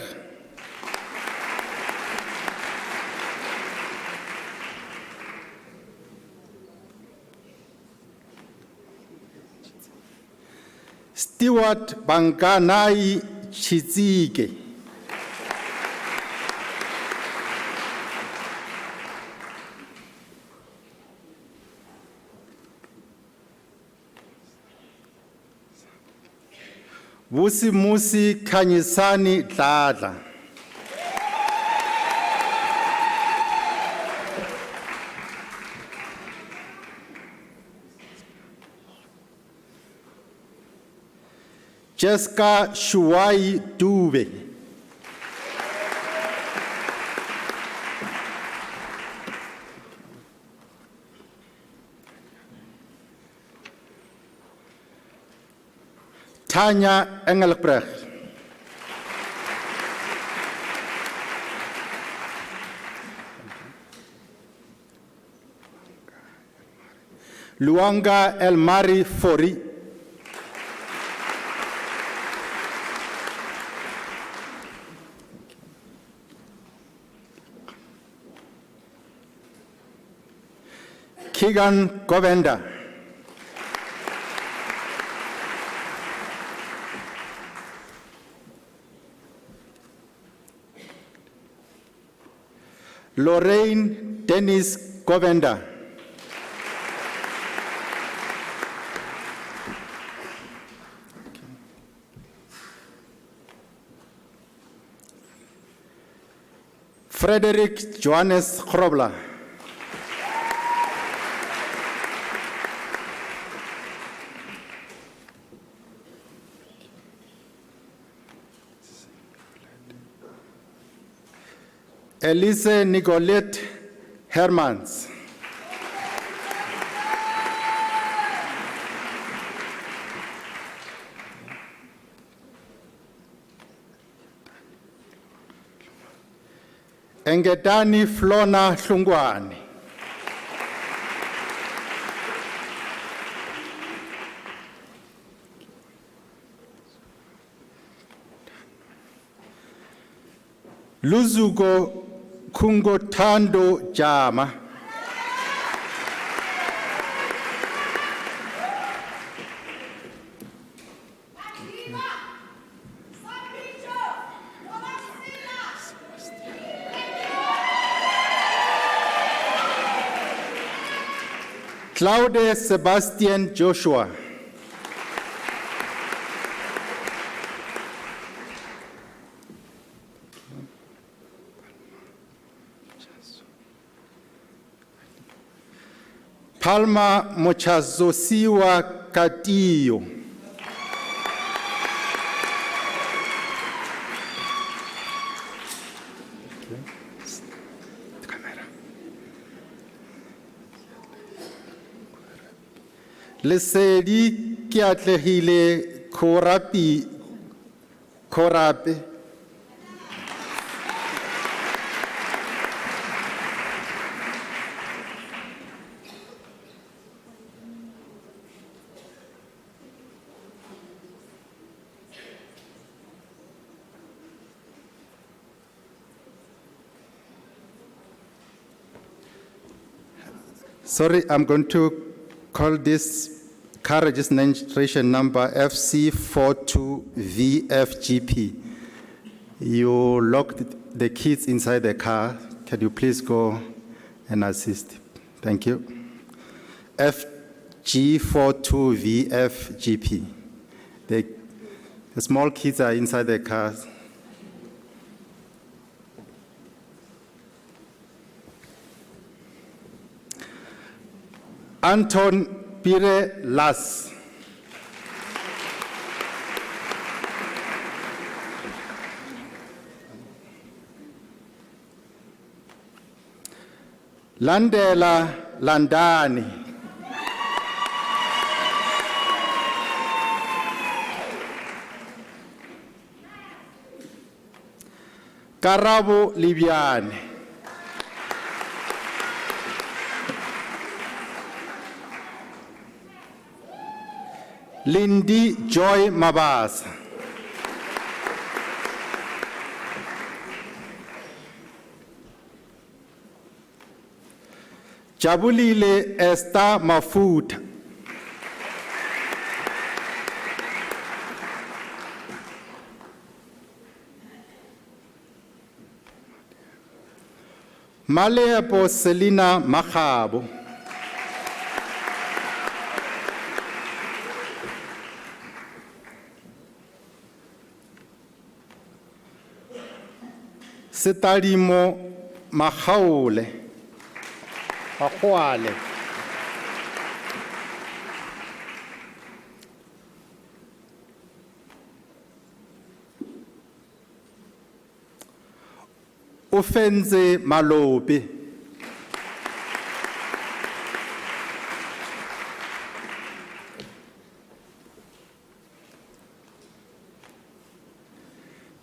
Stewart Banganai Chizike. Wusi Musi Kanyisani Dladla. Jessica Shuai Dube. Tanya Engelbrecht. Luanga Elmari Fori. Keegan Govenda. Lorraine Dennis Govenda. Frederick Johannes Grobler. Elise Nicolette Hermans. Engedani Flona Hlungwane. Luzuko Kungothando Jama. Claude Sebastian Joshua. Palma Mochazosiwa Katillo. Lesedi Kiatlehile Korape. Sorry, I'm going to call this car registration number FC42VFGP. You locked the kids inside the car. Can you please go and assist? Thank you. FG42VFGP. The small kids are inside the cars. Anton Pire Las. Landela Landani. Karabo Liviane. Lindy Joy Mabasa. Jabulile Esther Mafuta. Malepo Selina Mahabo. Setadimo Mahaule. Ahuale. Ofenze Malope.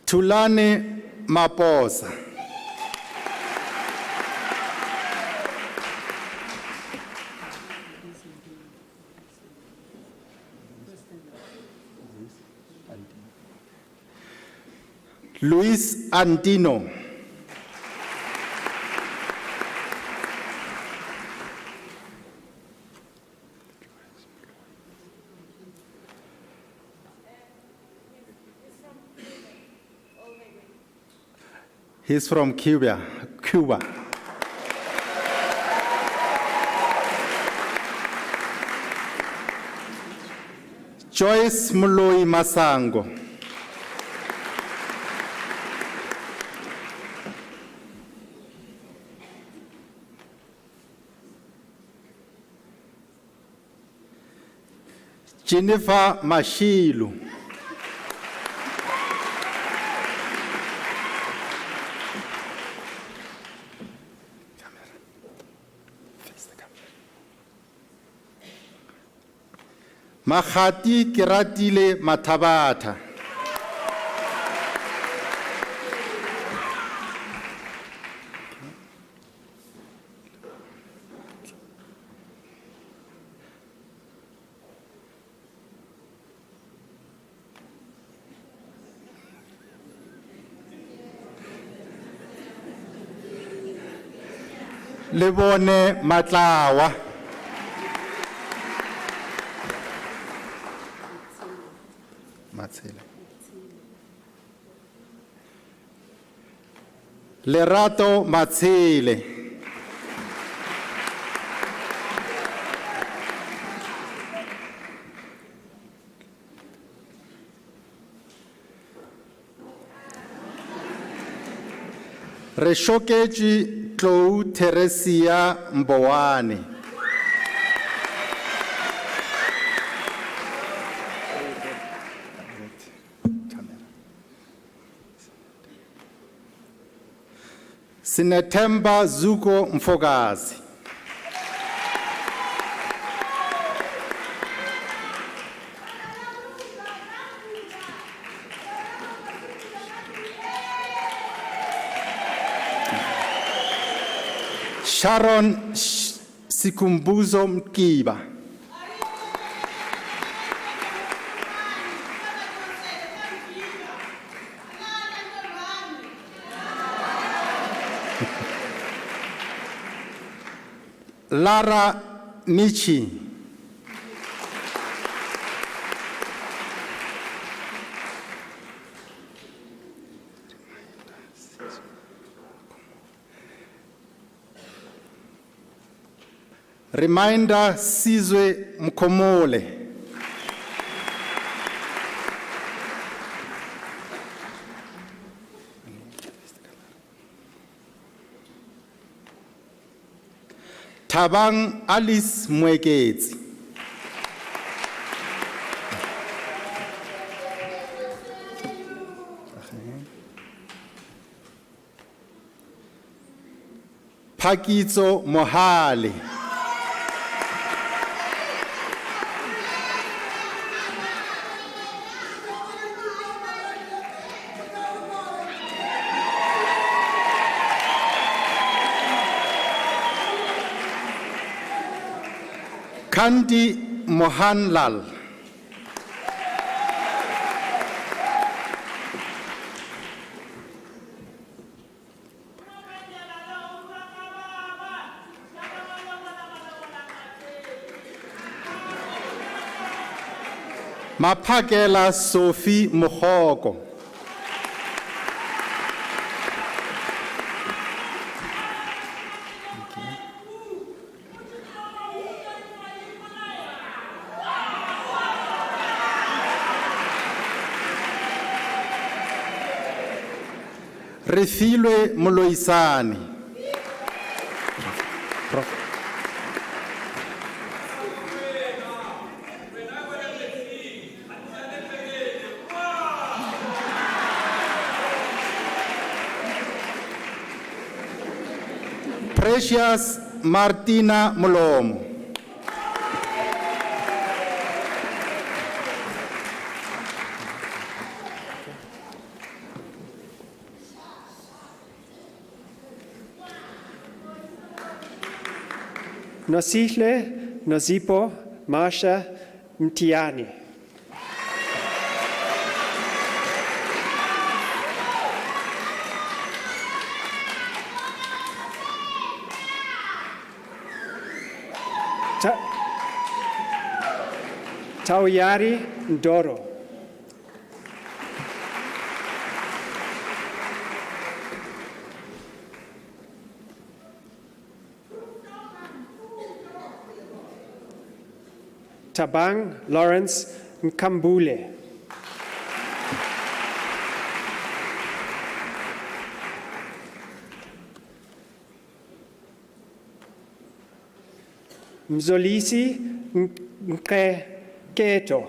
Tulane Maposa. Luis Andino. He's from Cuba. Joyce Muloi Masango. Jennifer Mashilu. Mahati Kiratile Matabata. Lebone Matlawa. Matsele. Lerato Matsele. Reshokeji Tlou Teresia Mbowane. Sinethemba Zuko Mfogazi. Sharon Sikumbuzo Mkiba. Lara Michi. Reminder Sizwe Mkomole. Tabang Alice Mwekezi. Pakitso Mohale. Kandi Mohanlal. Mapakela Sophie Mohoko. Refilwe Moloisani. Precious Martina Molomo. Nosihle Nosipo Marsha Mtiani. Tauyari Ndoro. Tabang Lawrence Nkambule. Mzolisi Nketo.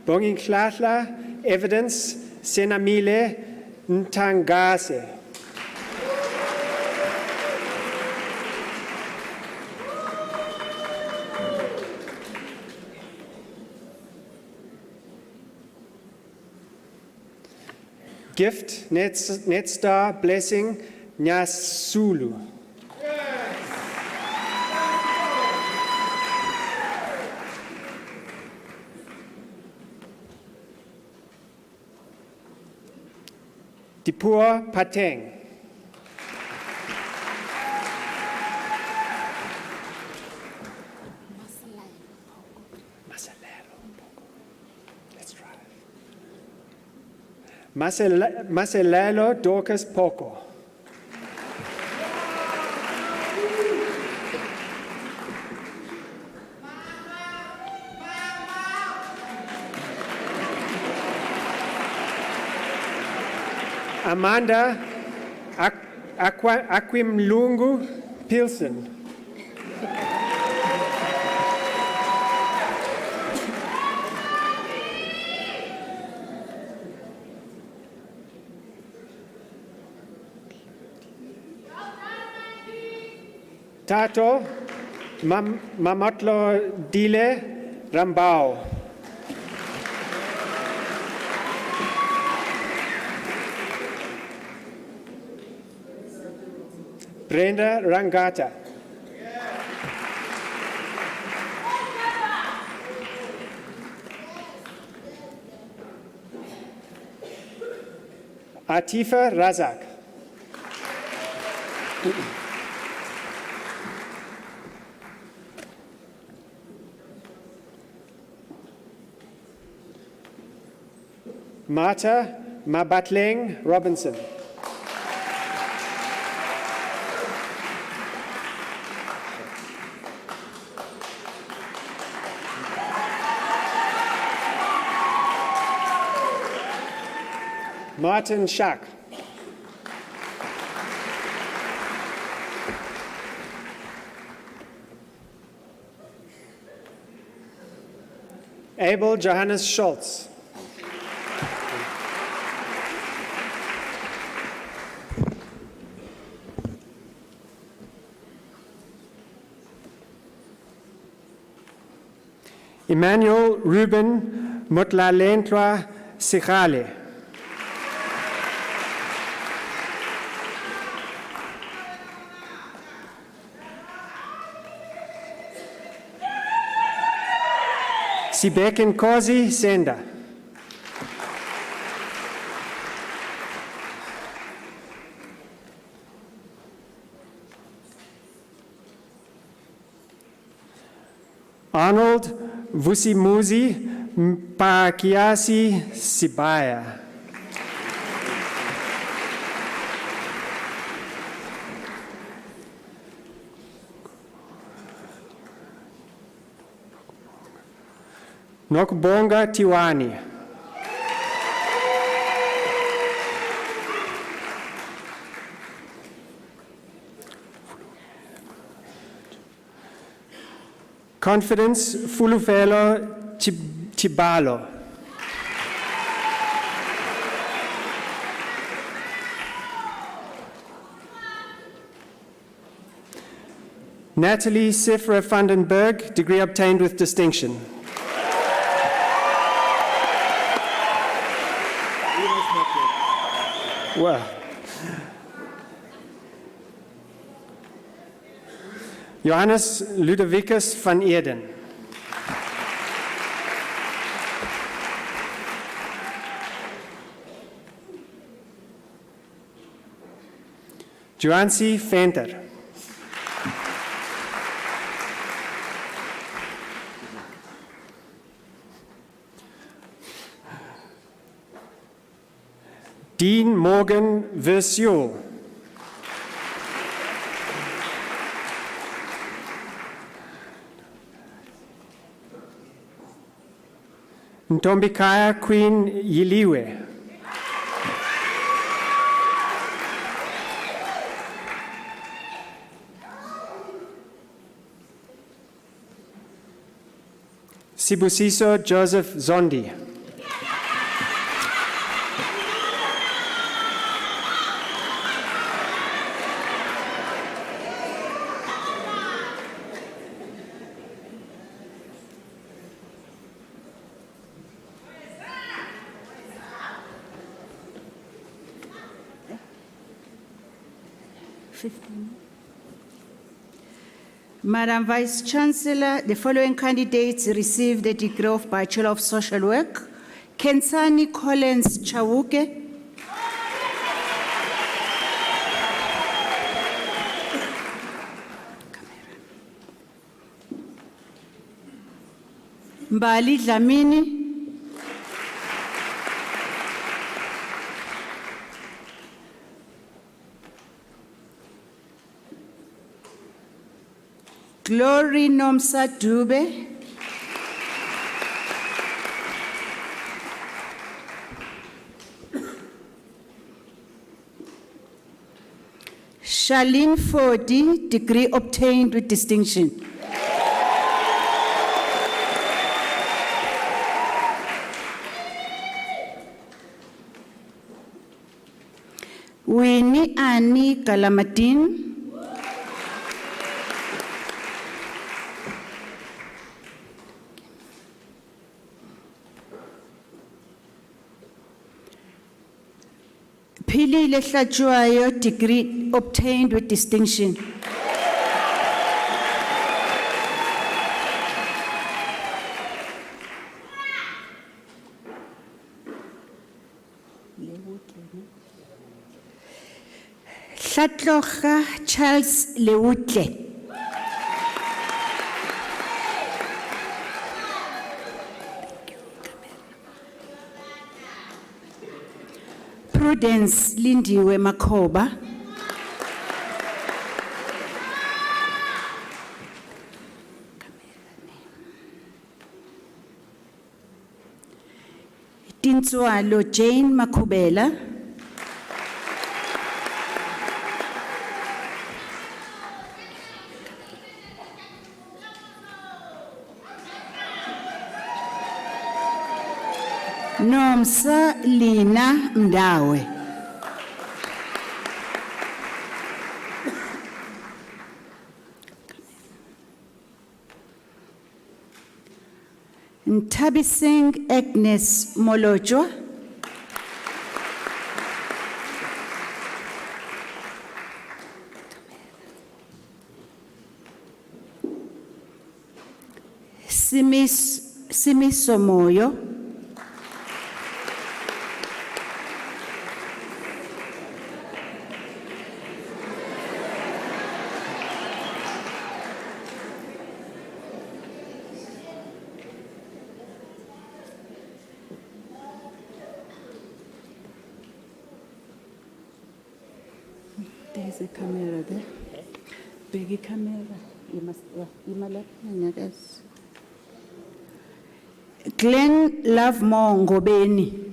Bonging Klatla Evidence Senamile Ntangase. Gift Netstar Blessing Nyasulu. Dipur Pateng. Let's try. Maselelo Dorcas Poko. Amanda Aquimlungu Pilsen. Tato Mamotlo Dile Rambao. Brenda Rangata. Atifa Razak. Marta Mabatleng Robinson. Martin Schack. Abel Johannes Schultz. Emmanuel Ruben Mutlalentwa Sikhale. Sibeken Kozi Senda. Arnold Vusimuzi Mpakiasi Sibaya. Nokbonga Tiwani. Confidence Fulufelo Chibalo. Natalie Sifra Vandenberg, degree obtained with distinction. Well, Johannes Ludovicus van Eerden. Joansi Venter. Dean Morgan Versuel. Ntombikaya Queen Yiliwe. Sibusiso Joseph Zondi. Madam Vice Chancellor, the following candidates received the degree of Bachelor of Social Work: Kensani Collins Chawuke, Mbali Dlamini, Glory Nomsa Dube, Charlene Fodi, degree obtained with distinction. Winnie Annie Kalamatin, Philile Hlajuayo, degree obtained with distinction. Hlatloga Charles Lewutle. Prudence Lindiwe Makoba. Tintswalo Jane Makubela. Nomsa Lina Mdawe. Ntabising Agnes Molojwa. Simiso Moyo. There's a camera there. Big camera. You must, yes. Glenn Lovemore Ngobeni.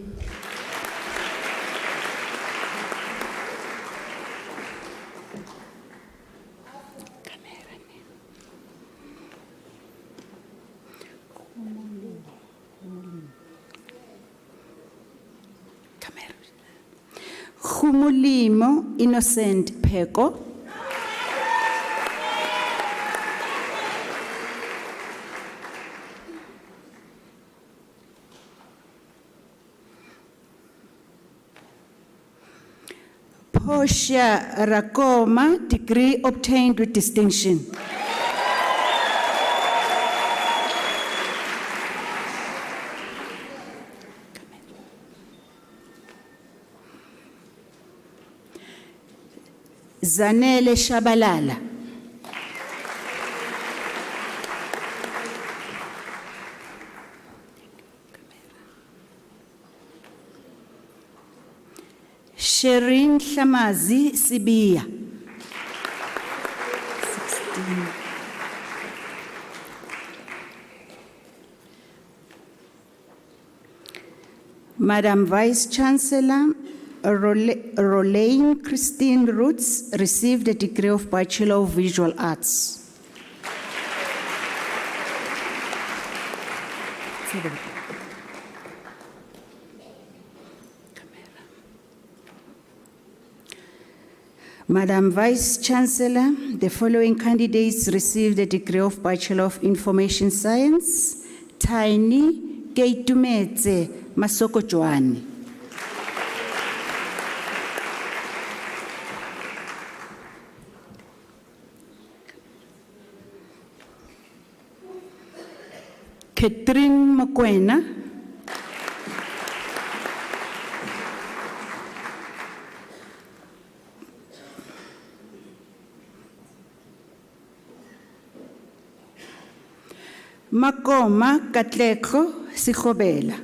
Humulimo Innocent Peko. Portia Rakoma, degree obtained with distinction. Zanele Shabalala. Sherin Shamazi Sibia. 16. Madam Vice Chancellor, Rolane Christine Roots received a degree of Bachelor of Visual Arts. Madam Vice Chancellor, the following candidates received a degree of Bachelor of Information Science: Tiny Keitumetse Masokojwane. Catherine Mokwena. Makoma Katlego Sikobela.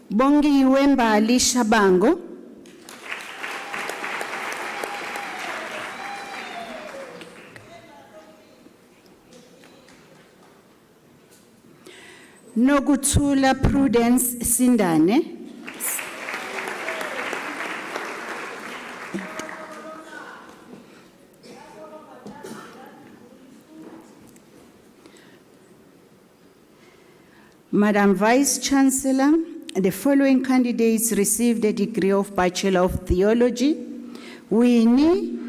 Bongiwe Mbali Shabango. Nokuthula Prudence Sindane. Madam Vice Chancellor, the following candidates received a degree of Bachelor of Theology. Winnie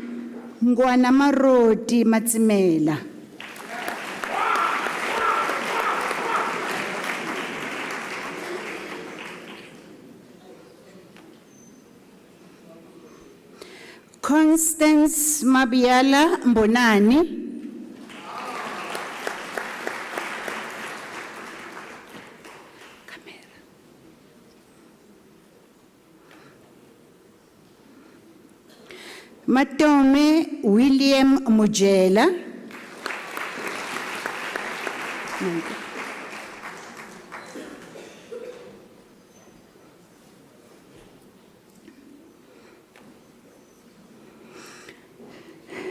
Ngwanamaroti Matsimela. Constance Mabiala Mbonani. Matome William Mujela.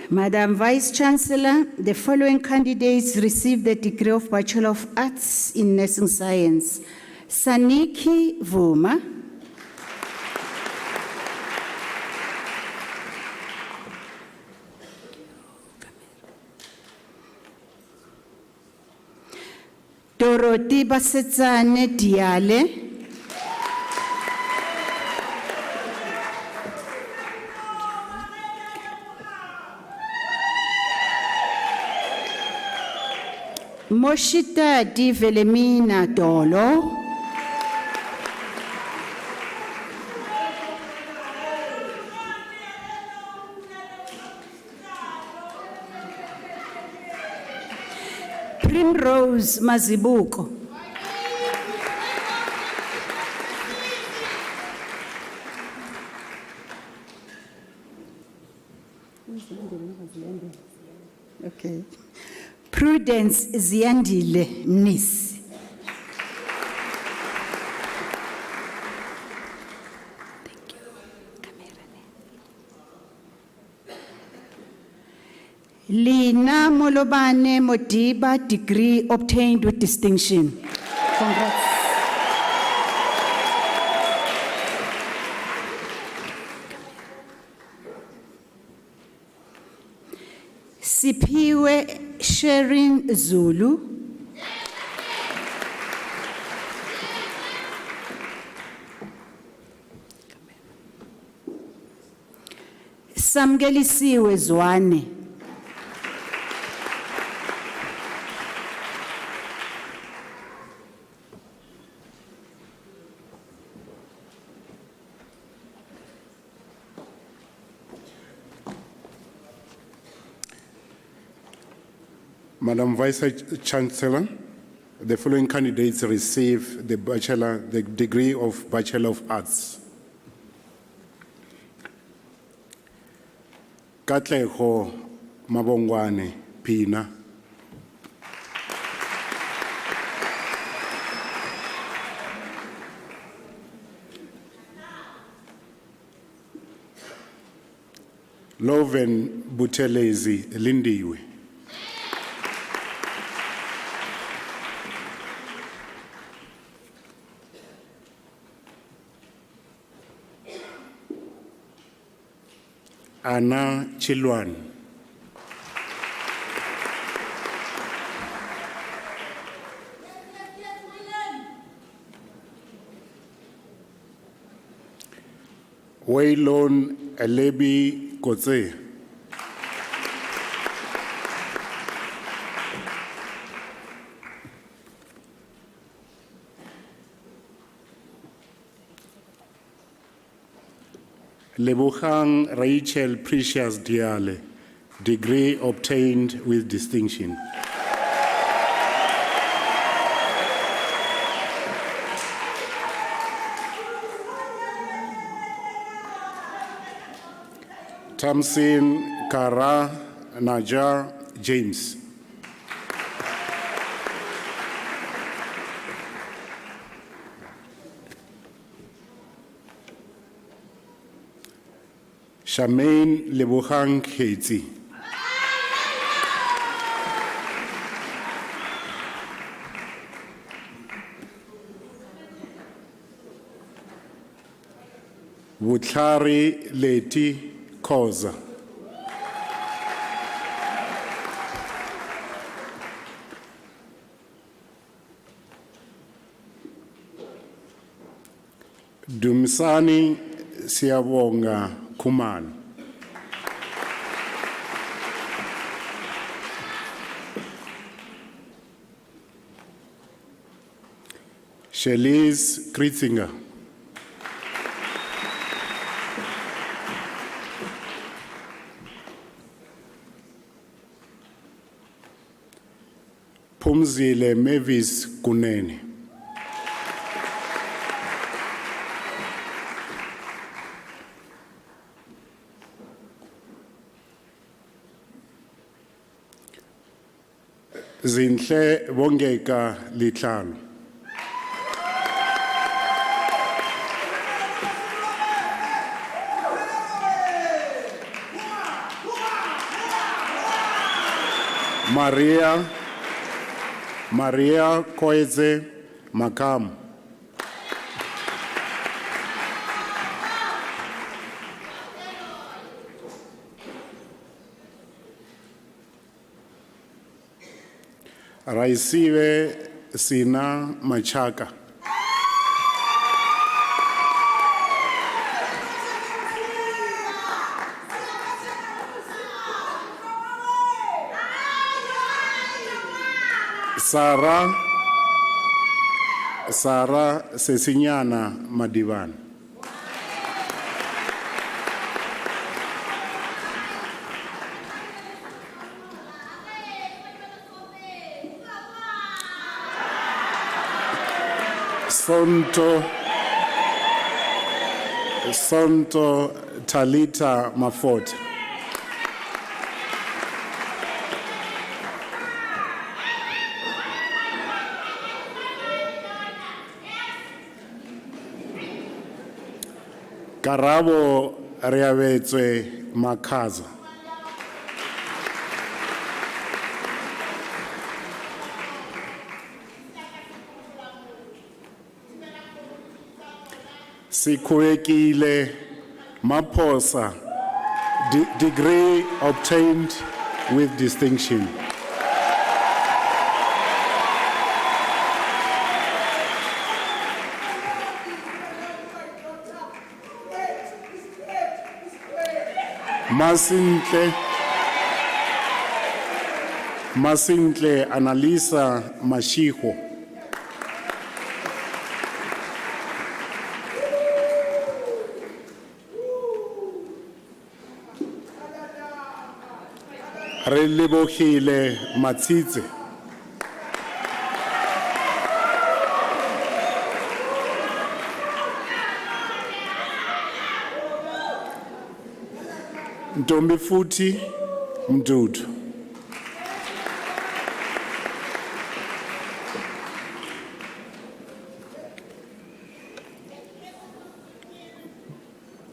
Madam Vice Chancellor, the following candidates received the degree of Bachelor of Arts in Nursing Science. Saniki Vuma. Dorothy Basetsane Diale. Moshita Di Velemina Dolo. Primrose Mazibuko. Okay. Prudence Ziandile Nis. Thank you. Lina Molobane Modiba, degree obtained with distinction. Congrats. Sipiwe Sherin Zulu. Samgelisiwe Zwane. Madam Vice Chancellor, the following candidates receive the degree of Bachelor of Arts. Katlego Mabongwane Pina. Loven Butelezi Lindiwe. Anna Chilwan. Waylon Elebi Kotse. Lebogang Rachel Precious Diale, degree obtained with distinction. Tamsin Kara Najar James. Charmaine Lebogang Khetsi. Vutlhari Leti Khoza. Dumsani Siyabonga Kuman. Shelise Kritzinger. Phumzile Mavis Kunene. Zinhle Bongeka Litlalo. Maria Koeze Makam. Raisiwe Sina Machaka. Sara Sesinyana Madivan. Sonto Talita Mafota. Karabo Reavetswe Makaza. Sikuekile Maposa, degree obtained with distinction. Masintle Analisa Mashiho. Relebohile Matsitse. Ntombi futhi Mdudu.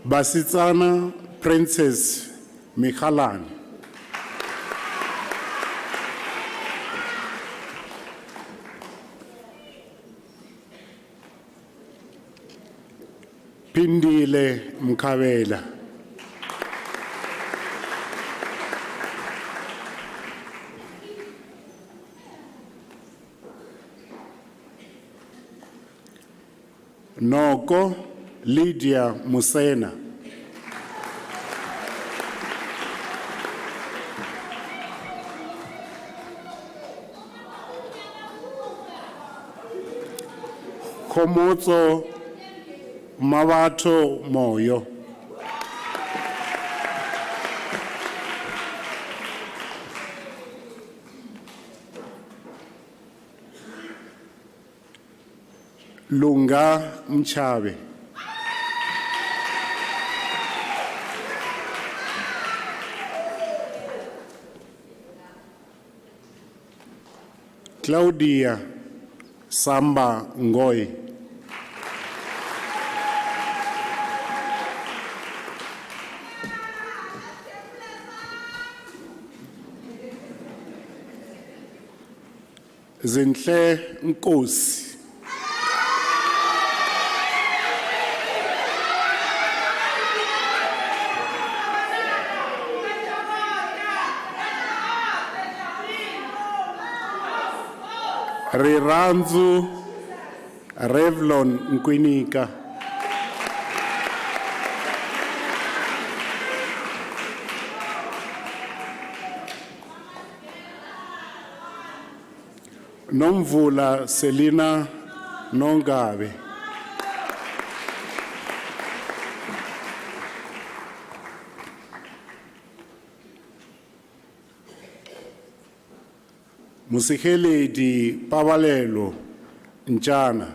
Basitsana Princess Mikhalani. Pindile Mkabela. Noko Lydia Musena. Khomotso Mawato Moyo. Lunga Mchabe. Claudia Samba Ngoy. Zinhle Nkosi. Riranzu Revlon Nkwinika. Nomvula Selina Nongabe. Musiheledi Pabalelo Njana.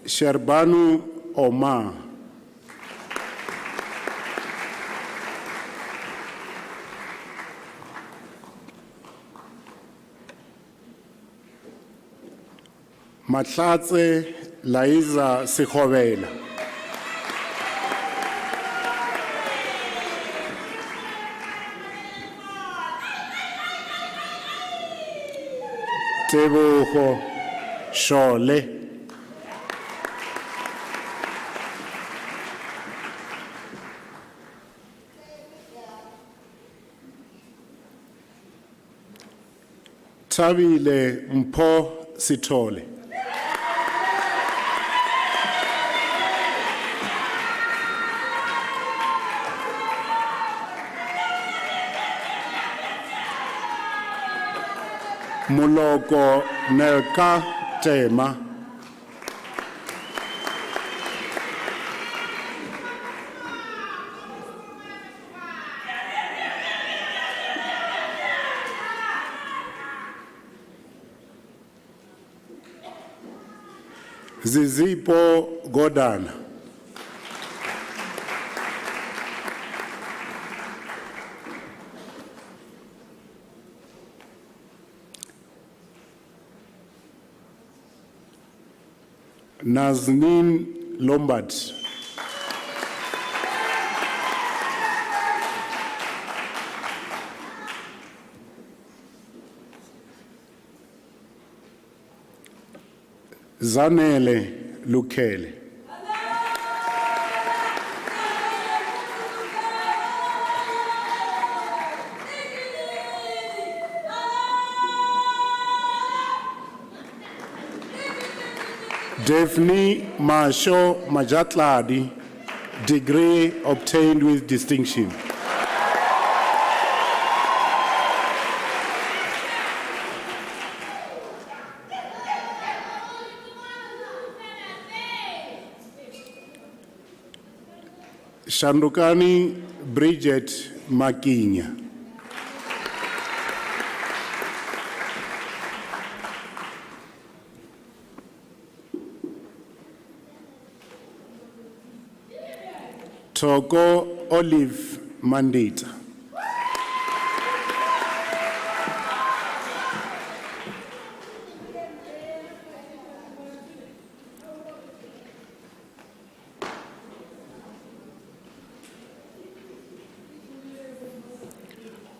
Sherbanu Omar. Matlatse Laiza Sikhovela. Tebogo Shole. Tabile Mpho Sithole. Muloko Nelka Tema. Zizipo Godana. Nazneen Lombard. Zanele Lukele. Daphne Masho Majatladi, degree obtained with distinction. Shandukani Bridget Makinya. Togo Olive Mandita.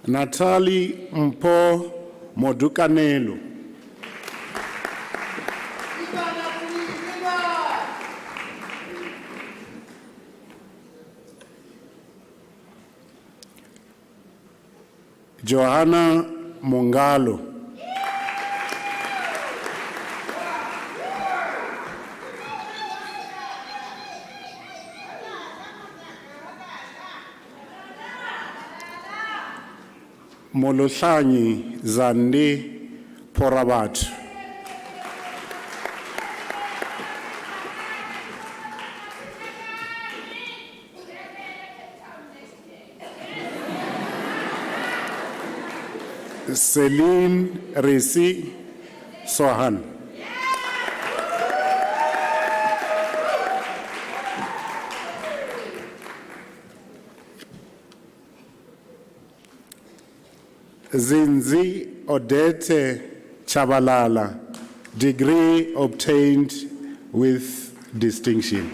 Natalie Mpho Modukanelo. Johanna Mongalo. Moloshanyi Zande Porabat. Celine Resi Sohan. Zinzi Odete Chabalala, degree obtained with distinction.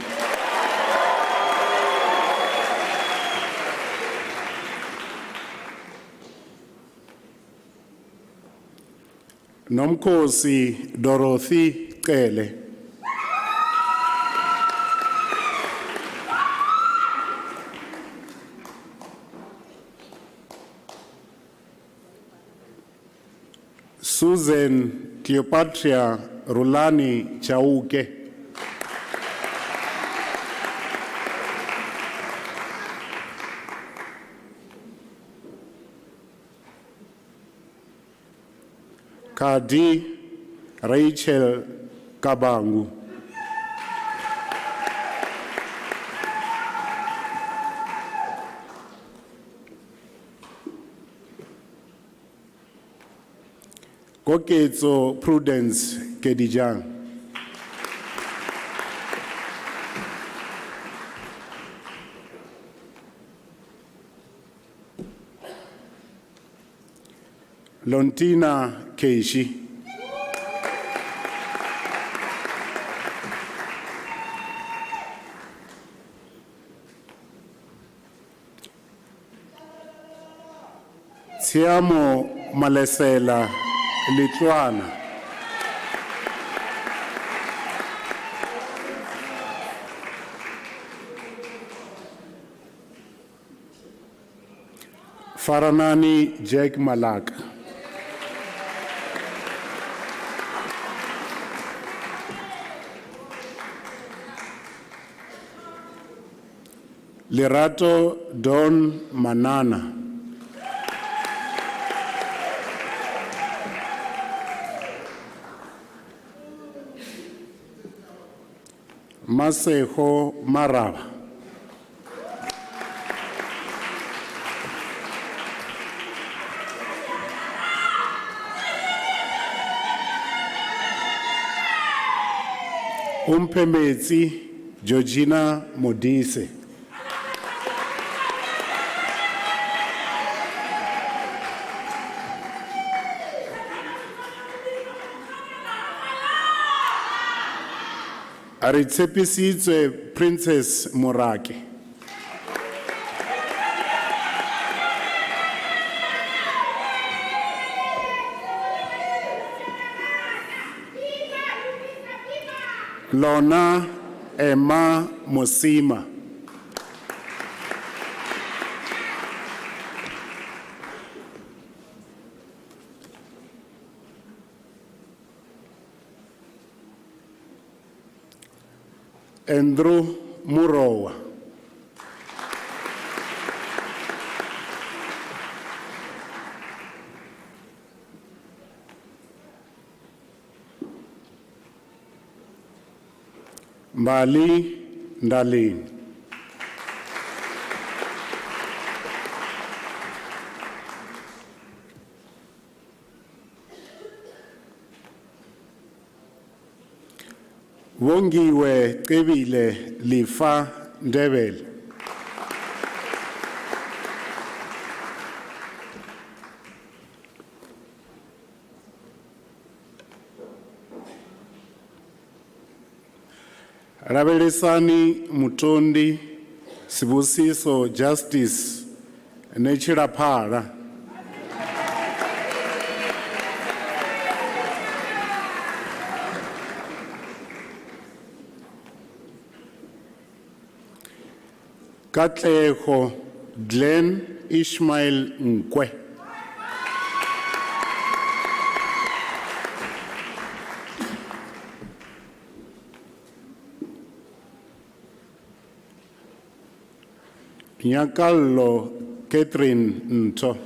Nomkosi Dorothy Kele, Susan Cleopatra Rulani Chauke, Kadi Rachel Kabangu, Koketso Prudence Kedijang, Lontina Keishi, Siamo Malesela Litwana, Faranani Jack Malaka, Lerato Don Manana, Maseho Maraba, Umpemetsi Georgina Modise, Aritshepisitswe Princess Morake, Lona Emma Mosima, Andrew Murowa, Mbali Ndalini, Wongiwe Kebile Lifa Ndebele, Rabelesani Mutondi Sibusiso Justice Nechirapara, Katleho Glenn Ishmael Nkwe, Nyakalo Catherine Nto,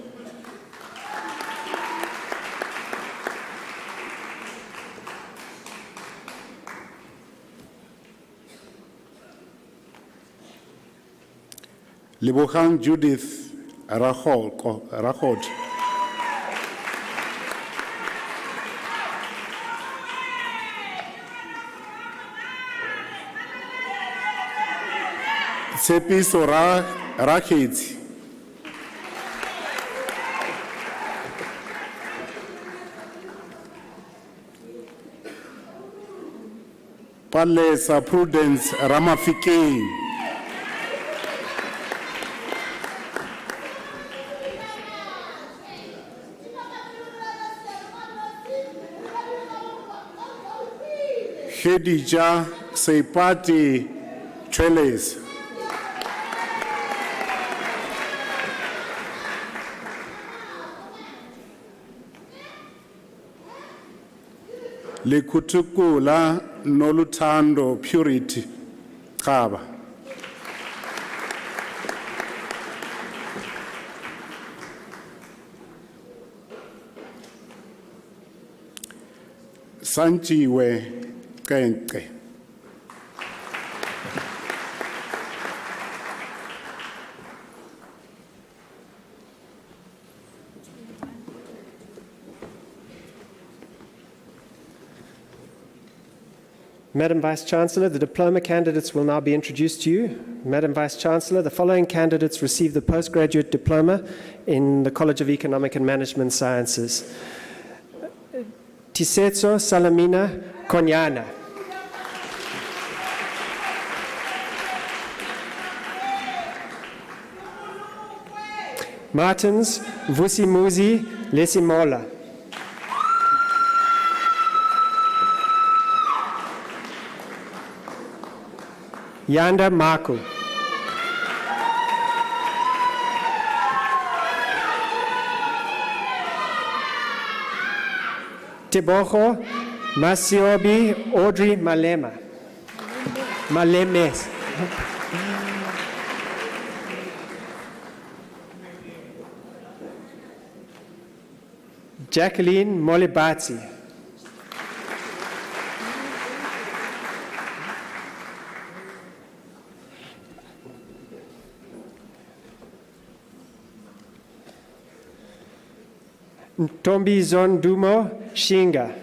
Libohang Judith Rahot, Tshepiso Rakhetsi, Palesa Prudence Ramafikeng. Khadija Seipati Cheles. Likutukula Nolutando Purity Kaba. Sanchiwe Kenke. Madam Vice-Chancellor, the diploma candidates will now be introduced to you. Madam Vice-Chancellor, the following candidates received the postgraduate diploma in the College of Economic and Management Sciences. Tisetso Salamina Konyana. Martins Vusimuzi Lesimola. Yanda Maku. Teboho Masiobi Audrey Malema. Malemes. Jacqueline Molibati. Tombi Zondumo Shinga.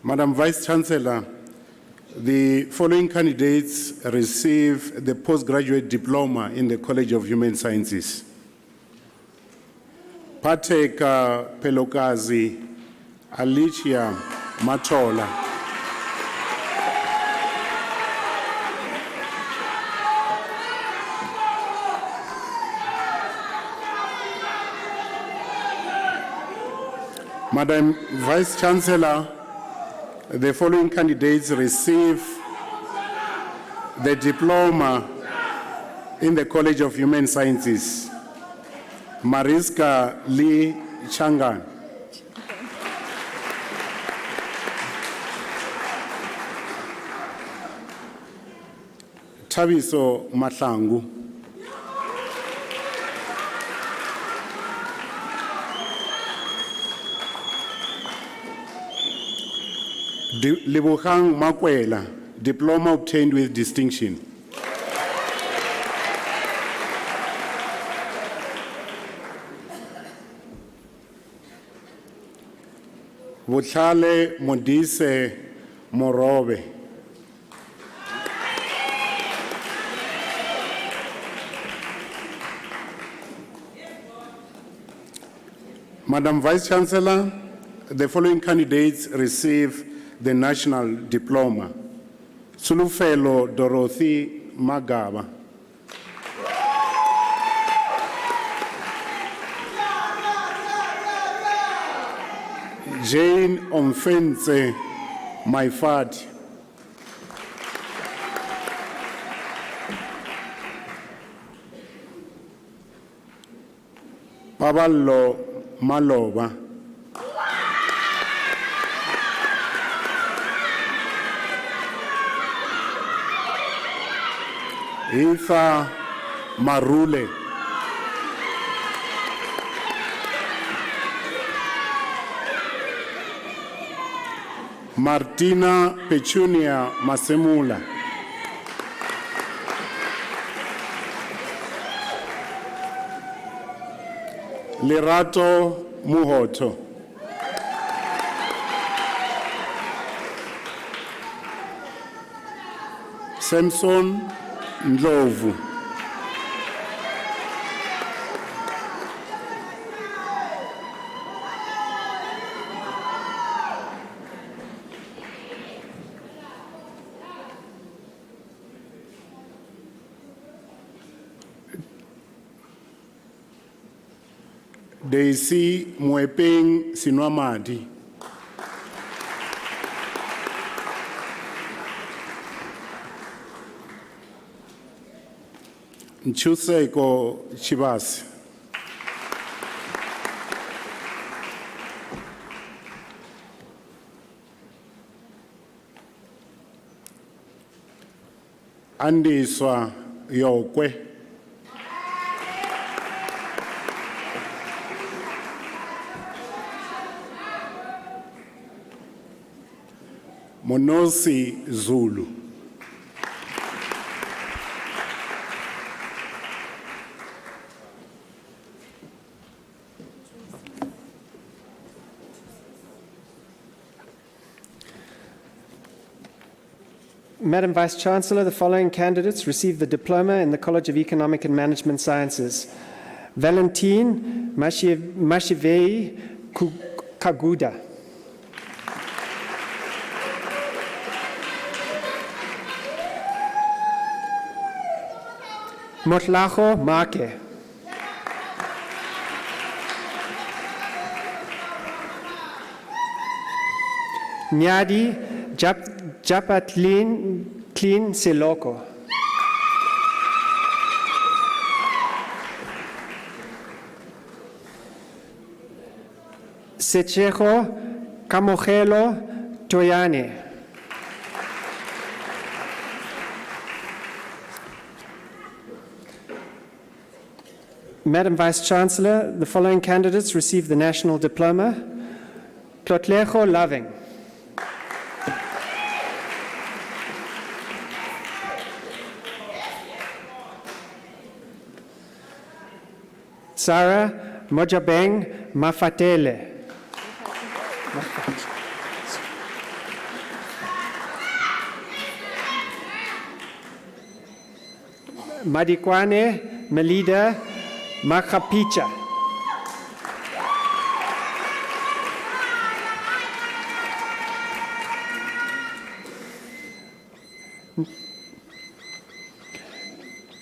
Madam Vice-Chancellor, the following candidates receive the postgraduate diploma in the College of Human Sciences. Pateka Pelokazi Alicia Matola. Madam Vice-Chancellor, the following candidates receive the diploma in the College of Human Sciences. Mariska Lee Changan. Tabiso Matlangu. Libuhang Makwela, diploma obtained with distinction. Butlale Modise Morobe. Madam Vice-Chancellor, the following candidates receive the national diploma. Sulufelo Dorothy Magaba. Jane Omfense Maifat. Pabalo Maloba. Ifa Marule. Martina Petunia Masemula. Lerato Muhoto. Samson Ndlovu. Daisy Mwepeng Sinwamadi. Nchuseko Chibasi. Andiswa Yokwe. Monosi Zulu. Madam Vice Chancellor, the following candidates received the diploma in the College of Economic and Management Sciences. Valentine Mashivei Kaguda. Motlacho Make. Nyadi Japatlin Clean Siloko. Sechejo Camogelo Toyane. Madam Vice Chancellor, the following candidates received the national diploma. Tlotlejo Loving. Sarah Mojabeng Mafatele. Madikwane Melida Makapicha.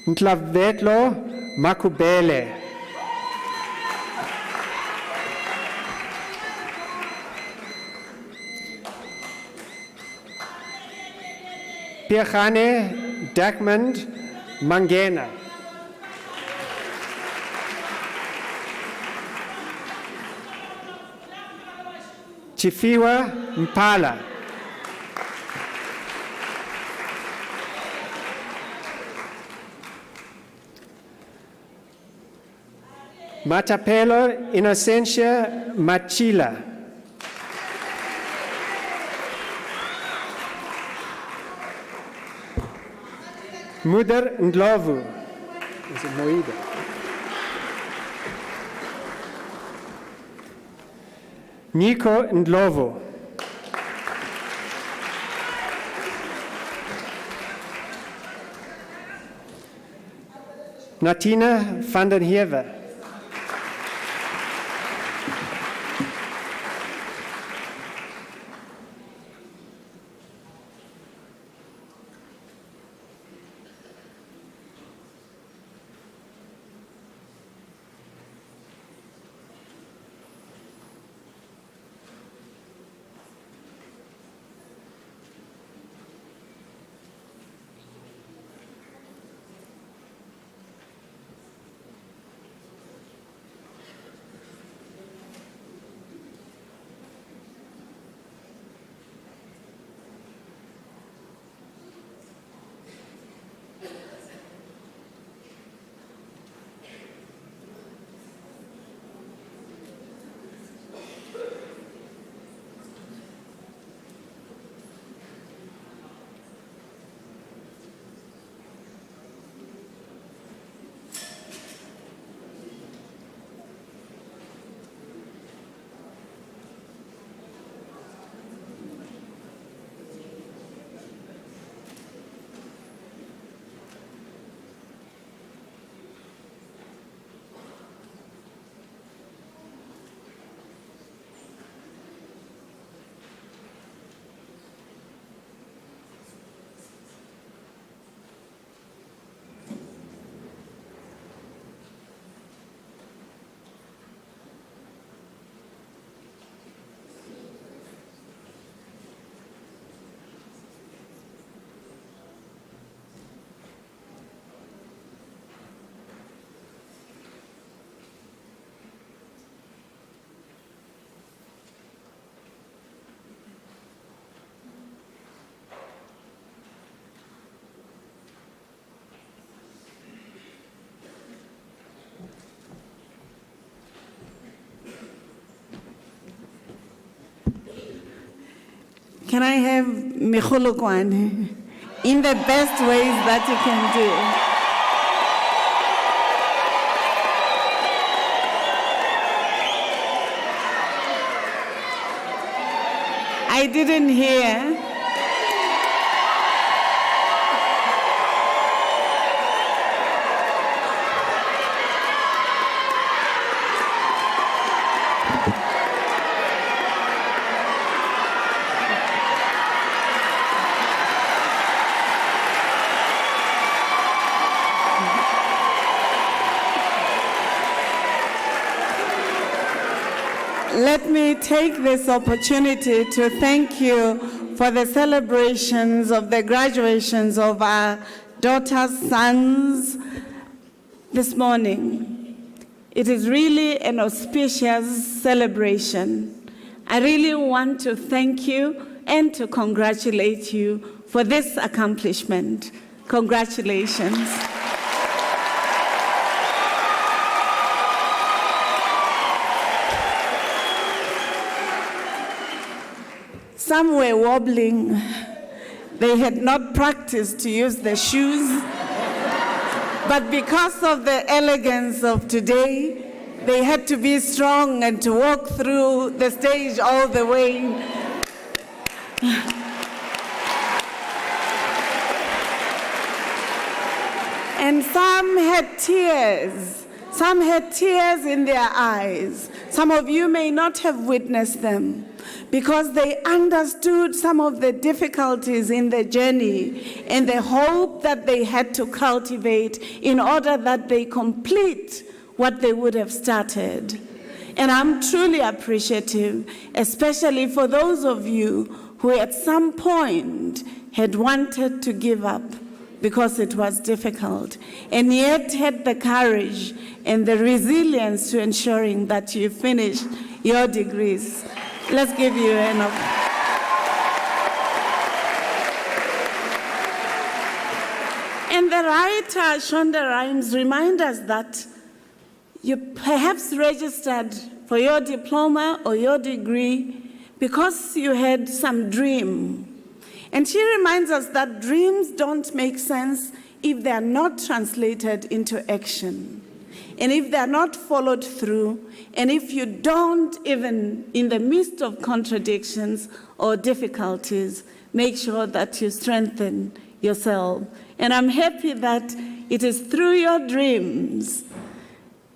Ntlavetlo Makubele. Pierhane Dakmand Mangena. Chifiwa Mpala. Matapelo Inocencia Machila. Mudar Ndlovu. Is it Moida? Nico Ndlovu. Natina van den Heever. Can I have Mikhulukwane in the best ways that you can do? I didn't hear. Let me take this opportunity to thank you for the celebrations of the graduations of our daughters, sons this morning. It is really an auspicious celebration. I really want to thank you and to congratulate you for this accomplishment. Congratulations. Some were wobbling. They had not practiced to use the shoes. But because of the elegance of today, they had to be strong and to walk through the stage all the way. And some had tears. Some had tears in their eyes. Some of you may not have witnessed them, because they understood some of the difficulties in the journey and the hope that they had to cultivate in order that they complete what they would have started. And I'm truly appreciative, especially for those of you who at some point had wanted to give up because it was difficult, and yet had the courage and the resilience to ensuring that you finish your degrees. Let's give you an applause. And the writer, Shonda Rhimes, reminds us that you perhaps registered for your diploma or your degree because you had some dream. And she reminds us that dreams don't make sense if they are not translated into action, and if they are not followed through, and if you don't, even in the midst of contradictions or difficulties, make sure that you strengthen yourself. And I'm happy that it is through your dreams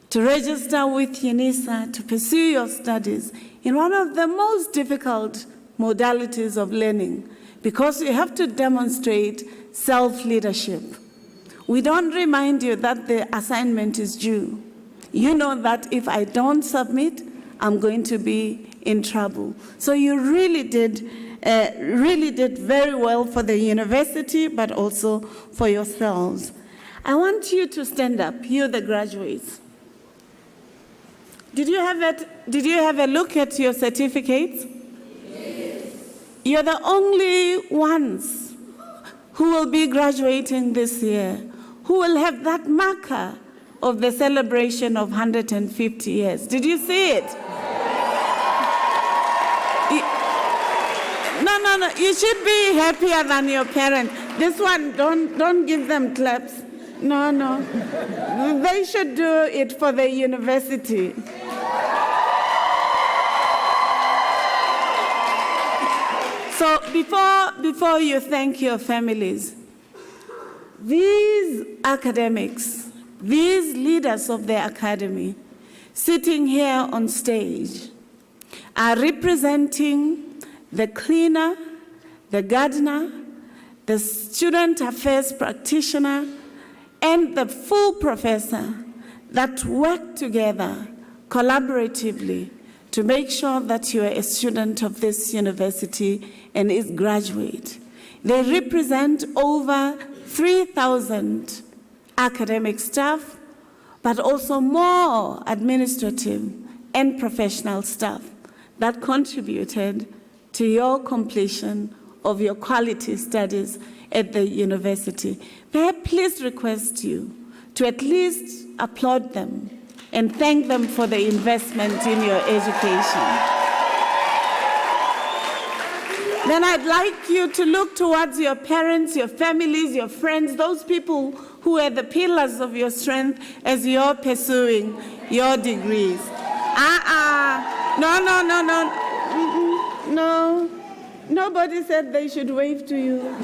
to register with UNISA, to pursue your studies in one of the most difficult modalities of learning, because you have to demonstrate self-leadership. We don't remind you that the assignment is due. You know that if I don't submit, I'm going to be in trouble. So you really did very well for the university, but also for yourselves. I want you to stand up, you the graduates. Did you have a look at your certificates? Yes. You're the only ones who will be graduating this year, who will have that marker of the celebration of 150 years. Did you see it? No, you should be happier than your parents. This one, don't give them claps. No. They should do it for the university. So before you thank your families, these academics, these leaders of the academy, sitting here on stage, are representing the cleaner, the gardener, the student affairs practitioner, and the full professor that work together collaboratively to make sure that you are a student of this university and is graduate. They represent over 3,000 academic staff, but also more administrative and professional staff that contributed to your completion of your quality studies at the university. May I please request you to at least applaud them and thank them for the investment in your education. then I'd like you to look towards your parents, your families, your friends, those people who are the pillars of your strength as you're pursuing your degrees. No. Nobody said they should wave to you.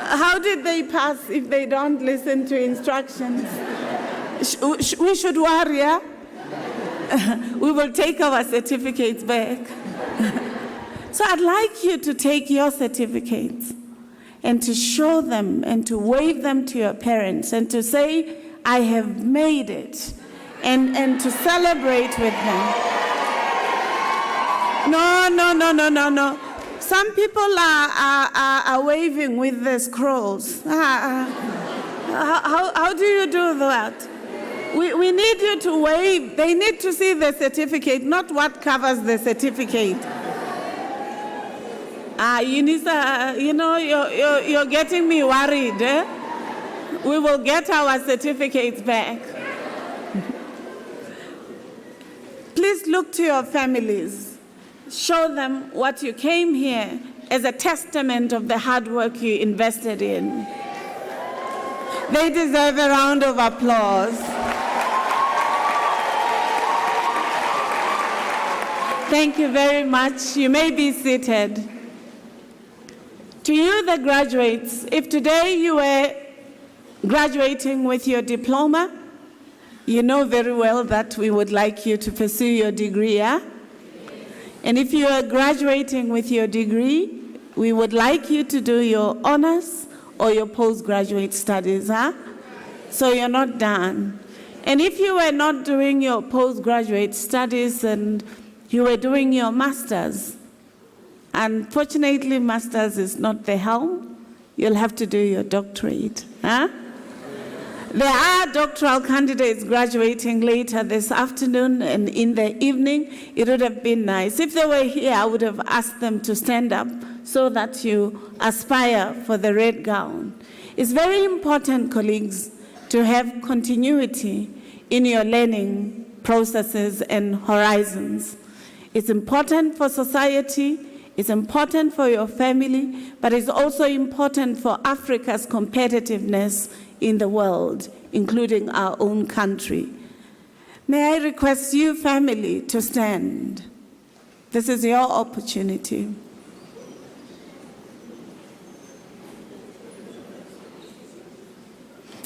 How did they pass if they don't listen to instructions? We should worry, yeah? We will take our certificates back. So I'd like you to take your certificates and to show them and to wave them to your parents and to say, I have made it, and to celebrate with them. No. Some people are waving with the scrolls. How do you do that? We need you to wave. They need to see the certificate, not what covers the certificate. UNISA, you're getting me worried. We will get our certificates back. Please look to your families. Show them what you came here as a testament of the hard work you invested in. They deserve a round of applause. Thank you very much. You may be seated. To you, the graduates, if today you were graduating with your diploma, you know very well that we would like you to pursue your degree, yeah? And if you are graduating with your degree, we would like you to do your honors or your postgraduate studies, huh? So you're not done. And if you were not doing your postgraduate studies and you were doing your master's, unfortunately, master's is not the helm. You'll have to do your doctorate, huh? There are doctoral candidates graduating later this afternoon and in the evening. It would have been nice. If they were here, I would have asked them to stand up so that you aspire for the red gown. It's very important, colleagues, to have continuity in your learning processes and horizons. It's important for society, it's important for your family, but it's also important for Africa's competitiveness in the world, including our own country. May I request you, family, to stand? This is your opportunity.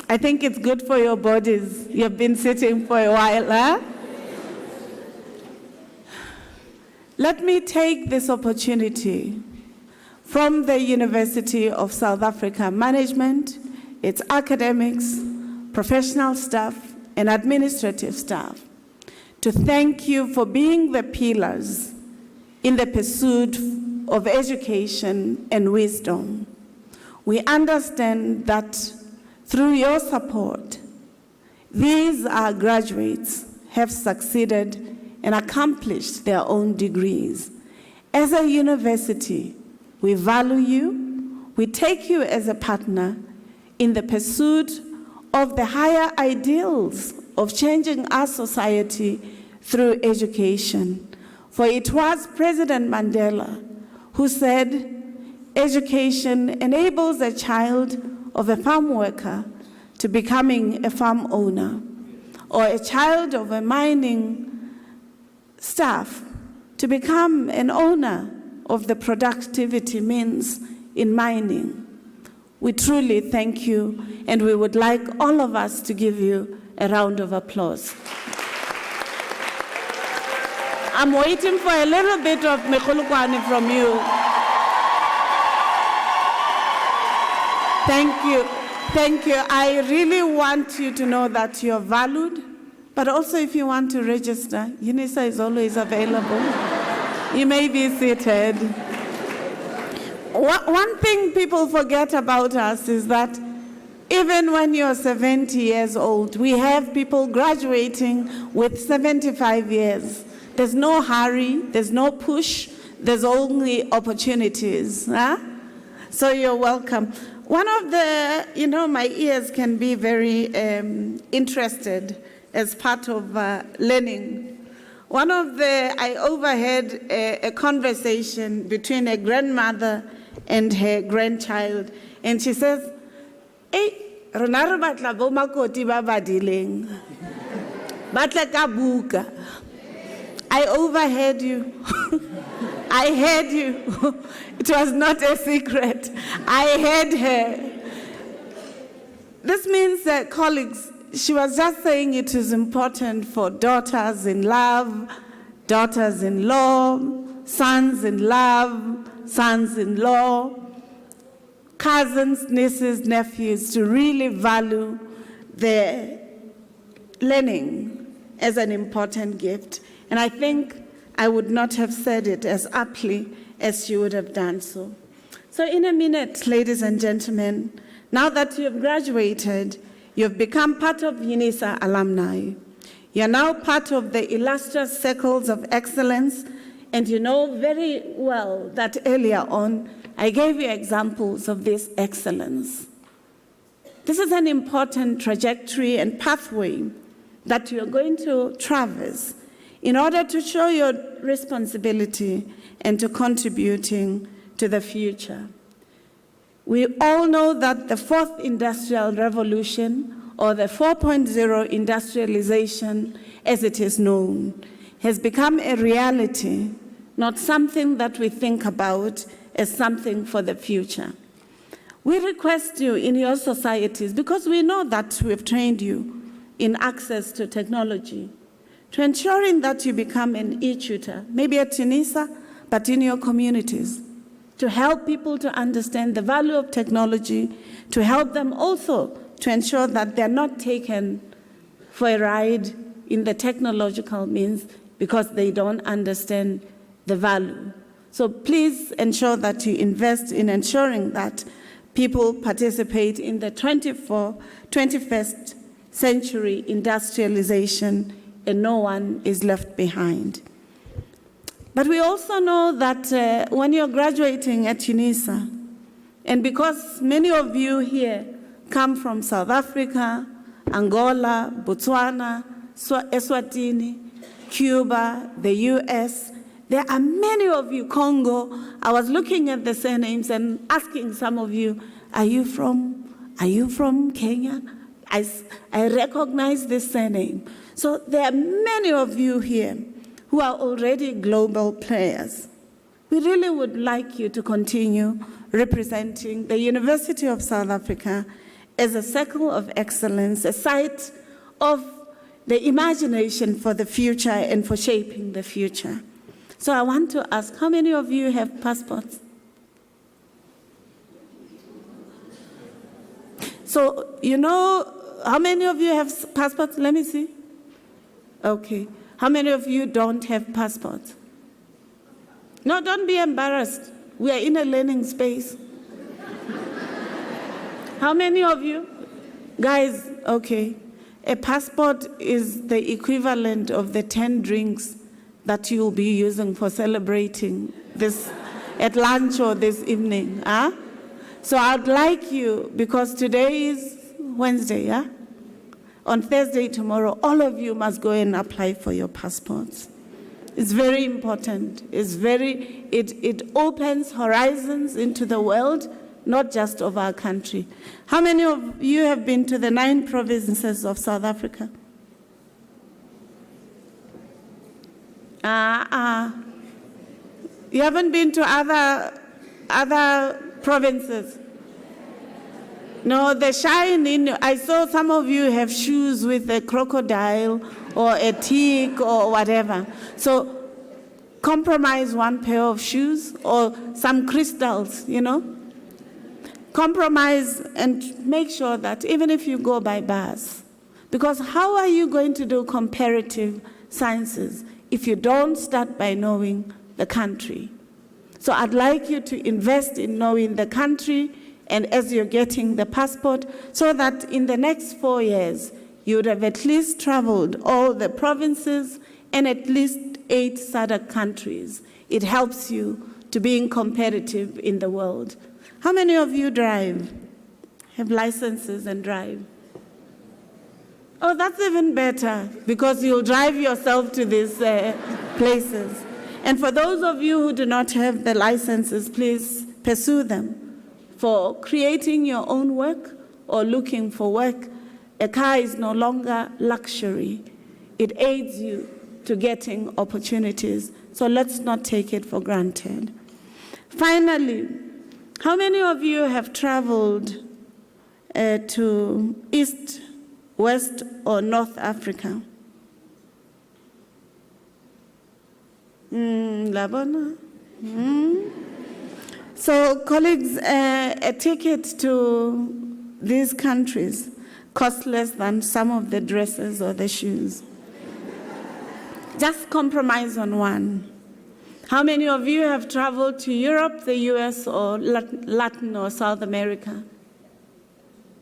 I think it's good for your bodies. You've been sitting for a while, huh? Let me take this opportunity from the University of South Africa Management, its academics, professional staff, and administrative staff, to thank you for being the pillars in the pursuit of education and wisdom. We understand that through your support, these our graduates have succeeded and accomplished their own degrees. As a university, we value you, we take you as a partner in the pursuit of the higher ideals of changing our society through education. For it was President Mandela who said, education enables a child of a farm worker to becoming a farm owner, or a child of a mining staff to become an owner of the productivity means in mining. We truly thank you, and we would like all of us to give you a round of applause. I'm waiting for a little bit of mekhulukwani from you. Thank you. Thank you. I really want you to know that you're valued, but also if you want to register, UNISA is always available. You may be seated. One thing people forget about us is that even when you're 70 years old, we have people graduating with 75 years. There's no hurry, there's no push, there's only opportunities. Huh? So you're welcome. One of the, my ears can be very interested as part of learning. I overheard a conversation between a grandmother and her grandchild, and she says, "Hey, rona re batla bo makoti ba badileng. Batla ka buka." I overheard you. I heard you. It was not a secret. I heard her. This means that, colleagues, she was just saying it is important for daughters in love, daughters-in-law, sons-in-love, sons-in-law, cousins, nieces, nephews, to really value their learning as an important gift. And I think I would not have said it as aptly as she would have done so. So in a minute, ladies and gentlemen, now that you have graduated, you have become part of UNISA alumni. You are now part of the illustrious circles of excellence, and you know very well that earlier on, I gave you examples of this excellence. This is an important trajectory and pathway that you are going to traverse in order to show your responsibility and to contributing to the future. We all know that the fourth industrial revolution, or the 4.0 industrialization, as it is known, has become a reality, not something that we think about as something for the future. We request you in your societies, because we know that we've trained you in access to technology, to ensuring that you become an e-tutor, maybe at UNISA, but in your communities, to help people to understand the value of technology, to help them also to ensure that they're not taken for a ride in the technological means because they don't understand the value. So please ensure that you invest in ensuring that people participate in the 21st century industrialization, and no one is left behind. But we also know that when you're graduating at UNISA, and because many of you here come from South Africa, Angola, Botswana, Eswatini, Cuba, the US, there are many of you, Congo. I was looking at the surnames and asking some of you, are you from Kenya? I recognize this surname. So there are many of you here who are already global players. We really would like you to continue representing the University of South Africa as a circle of excellence, a site of the imagination for the future and for shaping the future. So I want to ask, how many of you have passports? So, you know, how many of you have passports? Let me see. Okay. How many of you don't have passports? No, don't be embarrassed. We are in a learning space. How many of you? Guys, okay. A passport is the equivalent of the 10 drinks that you'll be using for celebrating this at lunch or this evening. Huh? So I'd like you, because today is Wednesday, yeah? On Thursday, tomorrow, all of you must go and apply for your passports. It's very important. It opens horizons into the world, not just of our country. How many of you have been to the 9 provinces of South Africa? You haven't been to other provinces? No, the shine in, I saw some of you have shoes with a crocodile or a tick or whatever. So compromise one pair of shoes or some crystals, you know. Compromise and make sure that even if you go by bus, because how are you going to do comparative sciences if you don't start by knowing the country? So I'd like you to invest in knowing the country, and as you're getting the passport, so that in the next 4 years, you would have at least traveled all the provinces and at least 8 SADC countries. It helps you to being competitive in the world. How many of you drive, have licenses and drive? Oh, that's even better, because you'll drive yourself to these places. And for those of you who do not have the licenses, please pursue them. For creating your own work or looking for work, a car is no longer luxury. It aids you to getting opportunities. So let's not take it for granted. Finally, how many of you have traveled to East, West, or North Africa? Labona? So, colleagues, a ticket to these countries costs less than some of the dresses or the shoes. Just compromise on one. How many of you have traveled to Europe, the US, or Latin or South America?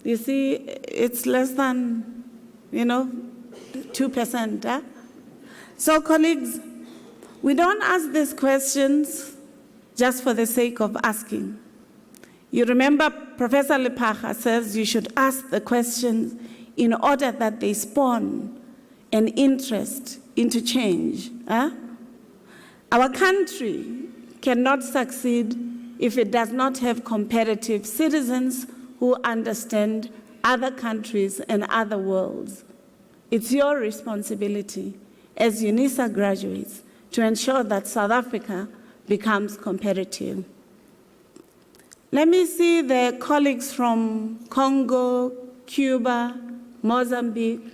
You see, it's less than, 2%. Huh? So, colleagues, we don't ask these questions just for the sake of asking. You remember Professor Lepacha says you should ask the questions in order that they spawn an interest into change. Huh? Our country cannot succeed if it does not have competitive citizens who understand other countries and other worlds. It's your responsibility as UNISA graduates to ensure that South Africa becomes competitive. Let me see the colleagues from Congo, Cuba, Mozambique,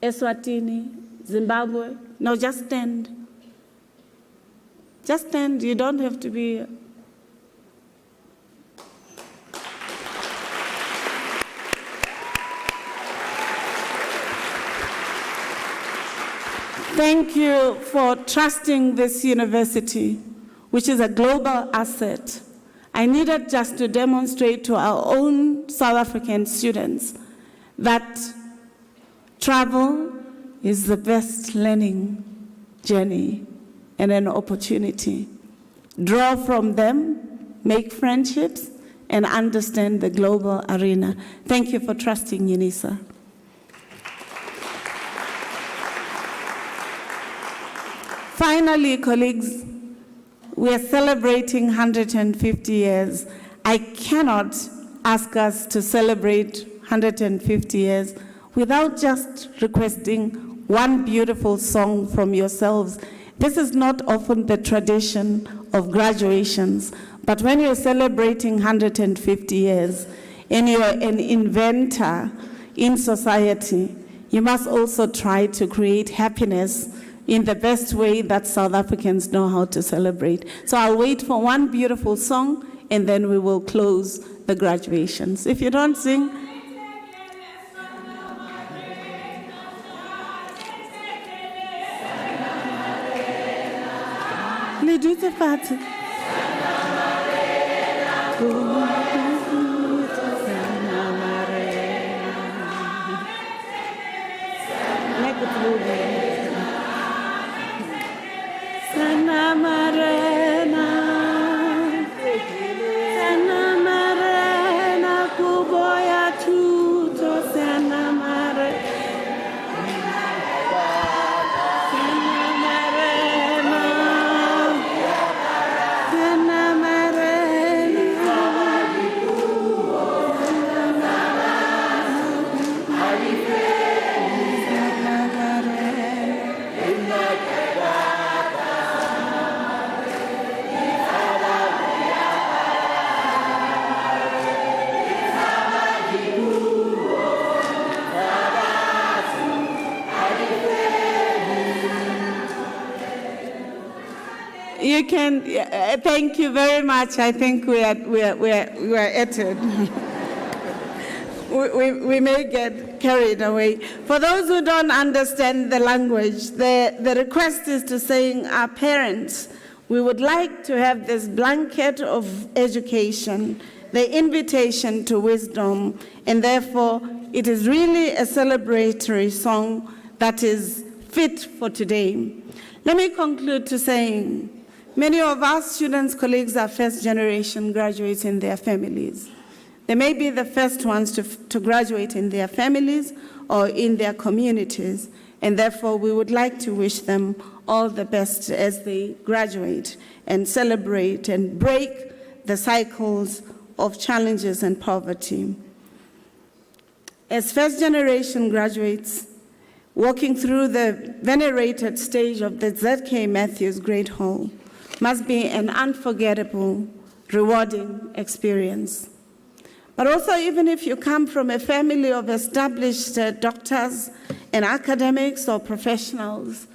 Eswatini, Zimbabwe. No, just stand. Just stand, you don't have to be. Thank you for trusting this university, which is a global asset. I needed just to demonstrate to our own South African students that travel is the best learning journey and an opportunity. Draw from them, make friendships, and understand the global arena. Thank you for trusting UNISA. Finally, colleagues, we are celebrating 150 years. I cannot ask us to celebrate 150 years without just requesting one beautiful song from yourselves. This is not often the tradition of graduations, but when you're celebrating 150 years and you're an inventor in society, you must also try to create happiness in the best way that South Africans know how to celebrate. So I'll wait for one beautiful song, and then we will close the graduations. If you don't sing, le dute fate. Sana Marena, Sana Marena, Kuboya Tuto, Sana Marena, Sana Marena, Sana Marena, You can, thank you very much. I think we are at it. we may get carried away. For those who don't understand the language, the request is to saying, our parents, we would like to have this blanket of education, the invitation to wisdom, and therefore it is really a celebratory song that is fit for today. Let me conclude to saying, many of our students, colleagues are first-generation graduates in their families. They may be the first ones to graduate in their families or in their communities, and therefore we would like to wish them all the best as they graduate and celebrate and break the cycles of challenges and poverty. As first-generation graduates, walking through the venerated stage of the ZK Matthews Great Hall must be an unforgettable, rewarding experience. But also, even if you come from a family of established doctors and academics or professionals,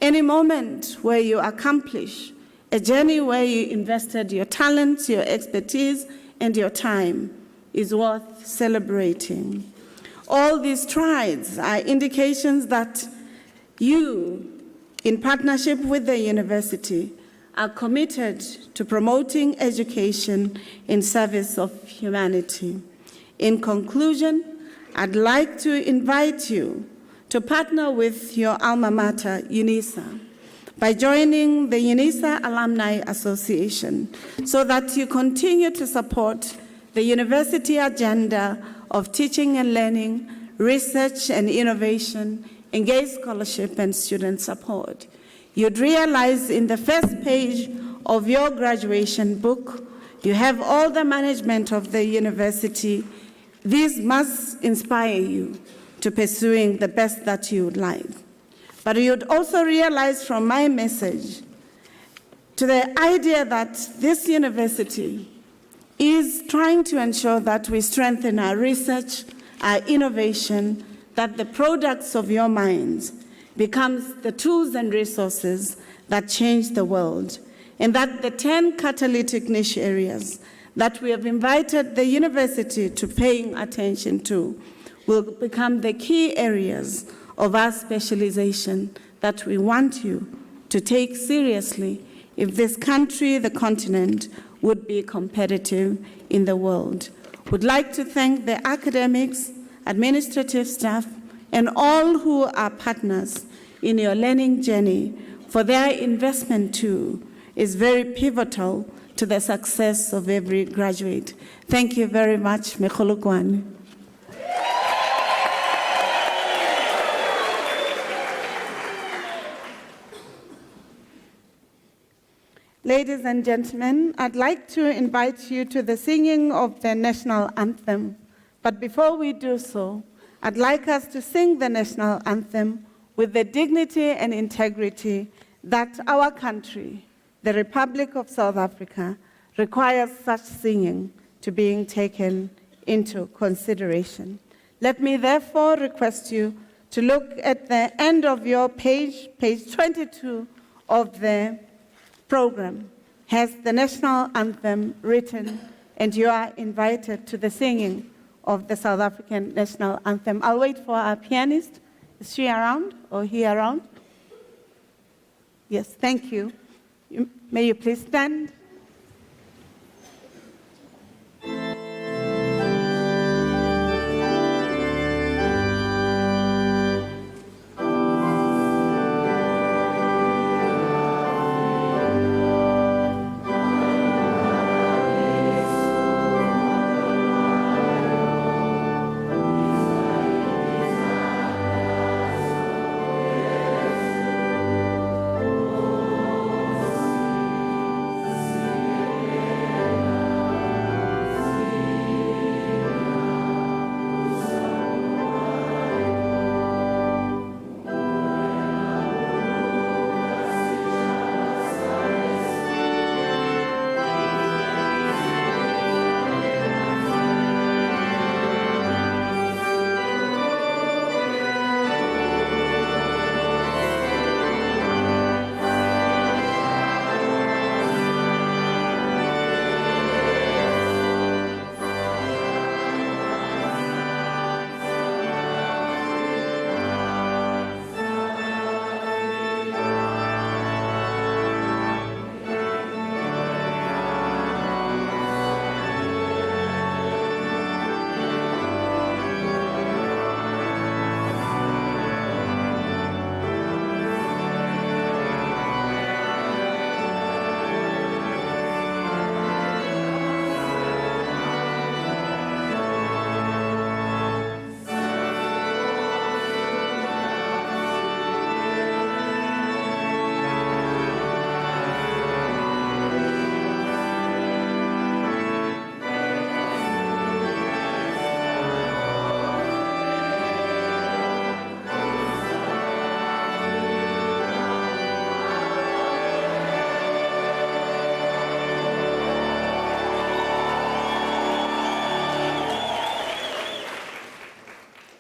any moment where you accomplish a journey where you invested your talents, your expertise, and your time is worth celebrating. All these strides are indications that you, in partnership with the university, are committed to promoting education in service of humanity. In conclusion, I'd like to invite you to partner with your alma mater, UNISA, by joining the UNISA Alumni Association so that you continue to support the university agenda of teaching and learning, research and innovation, engaged scholarship, and student support. You'd realize in the first page of your graduation book, you have all the management of the university. These must inspire you to pursuing the best that you would like. But you'd also realize from my message to the idea that this university is trying to ensure that we strengthen our research, our innovation, that the products of your minds becomes the tools and resources that change the world, and that the 10 catalytic niche areas that we have invited the university to paying attention to will become the key areas of our specialization that we want you to take seriously if this country, the continent, would be competitive in the world. Would like to thank the academics, administrative staff, and all who are partners in your learning journey, for their investment too is very pivotal to the success of every graduate. Thank you very much. Mekholokwane. Ladies and gentlemen, I'd like to invite you to the singing of the national anthem. But before we do so, I'd like us to sing the national anthem with the dignity and integrity that our country, the Republic of South Africa, requires such singing to being taken into consideration. Let me therefore request you to look at the end of your page 22 of the program has the national anthem written, and you are invited to the singing of the South African national anthem. I'll wait for our pianist. Is she around or he around? Yes, thank you. May you please stand.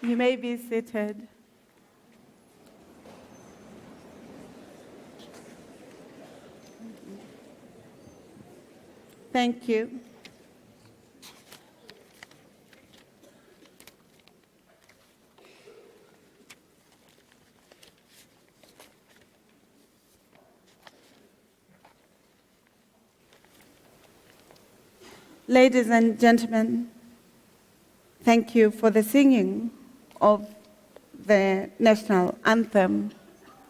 You may be seated. Thank you. Ladies and gentlemen, thank you for the singing of the national anthem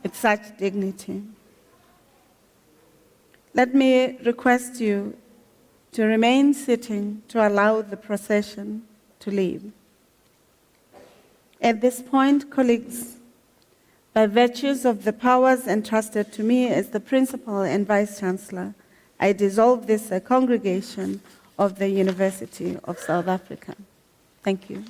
with such dignity. Let me request you to remain sitting to allow the procession to leave. At this point, colleagues, by virtues of the powers entrusted to me as the Principal and Vice Chancellor, I dissolve this congregation of the University of South Africa. Thank you.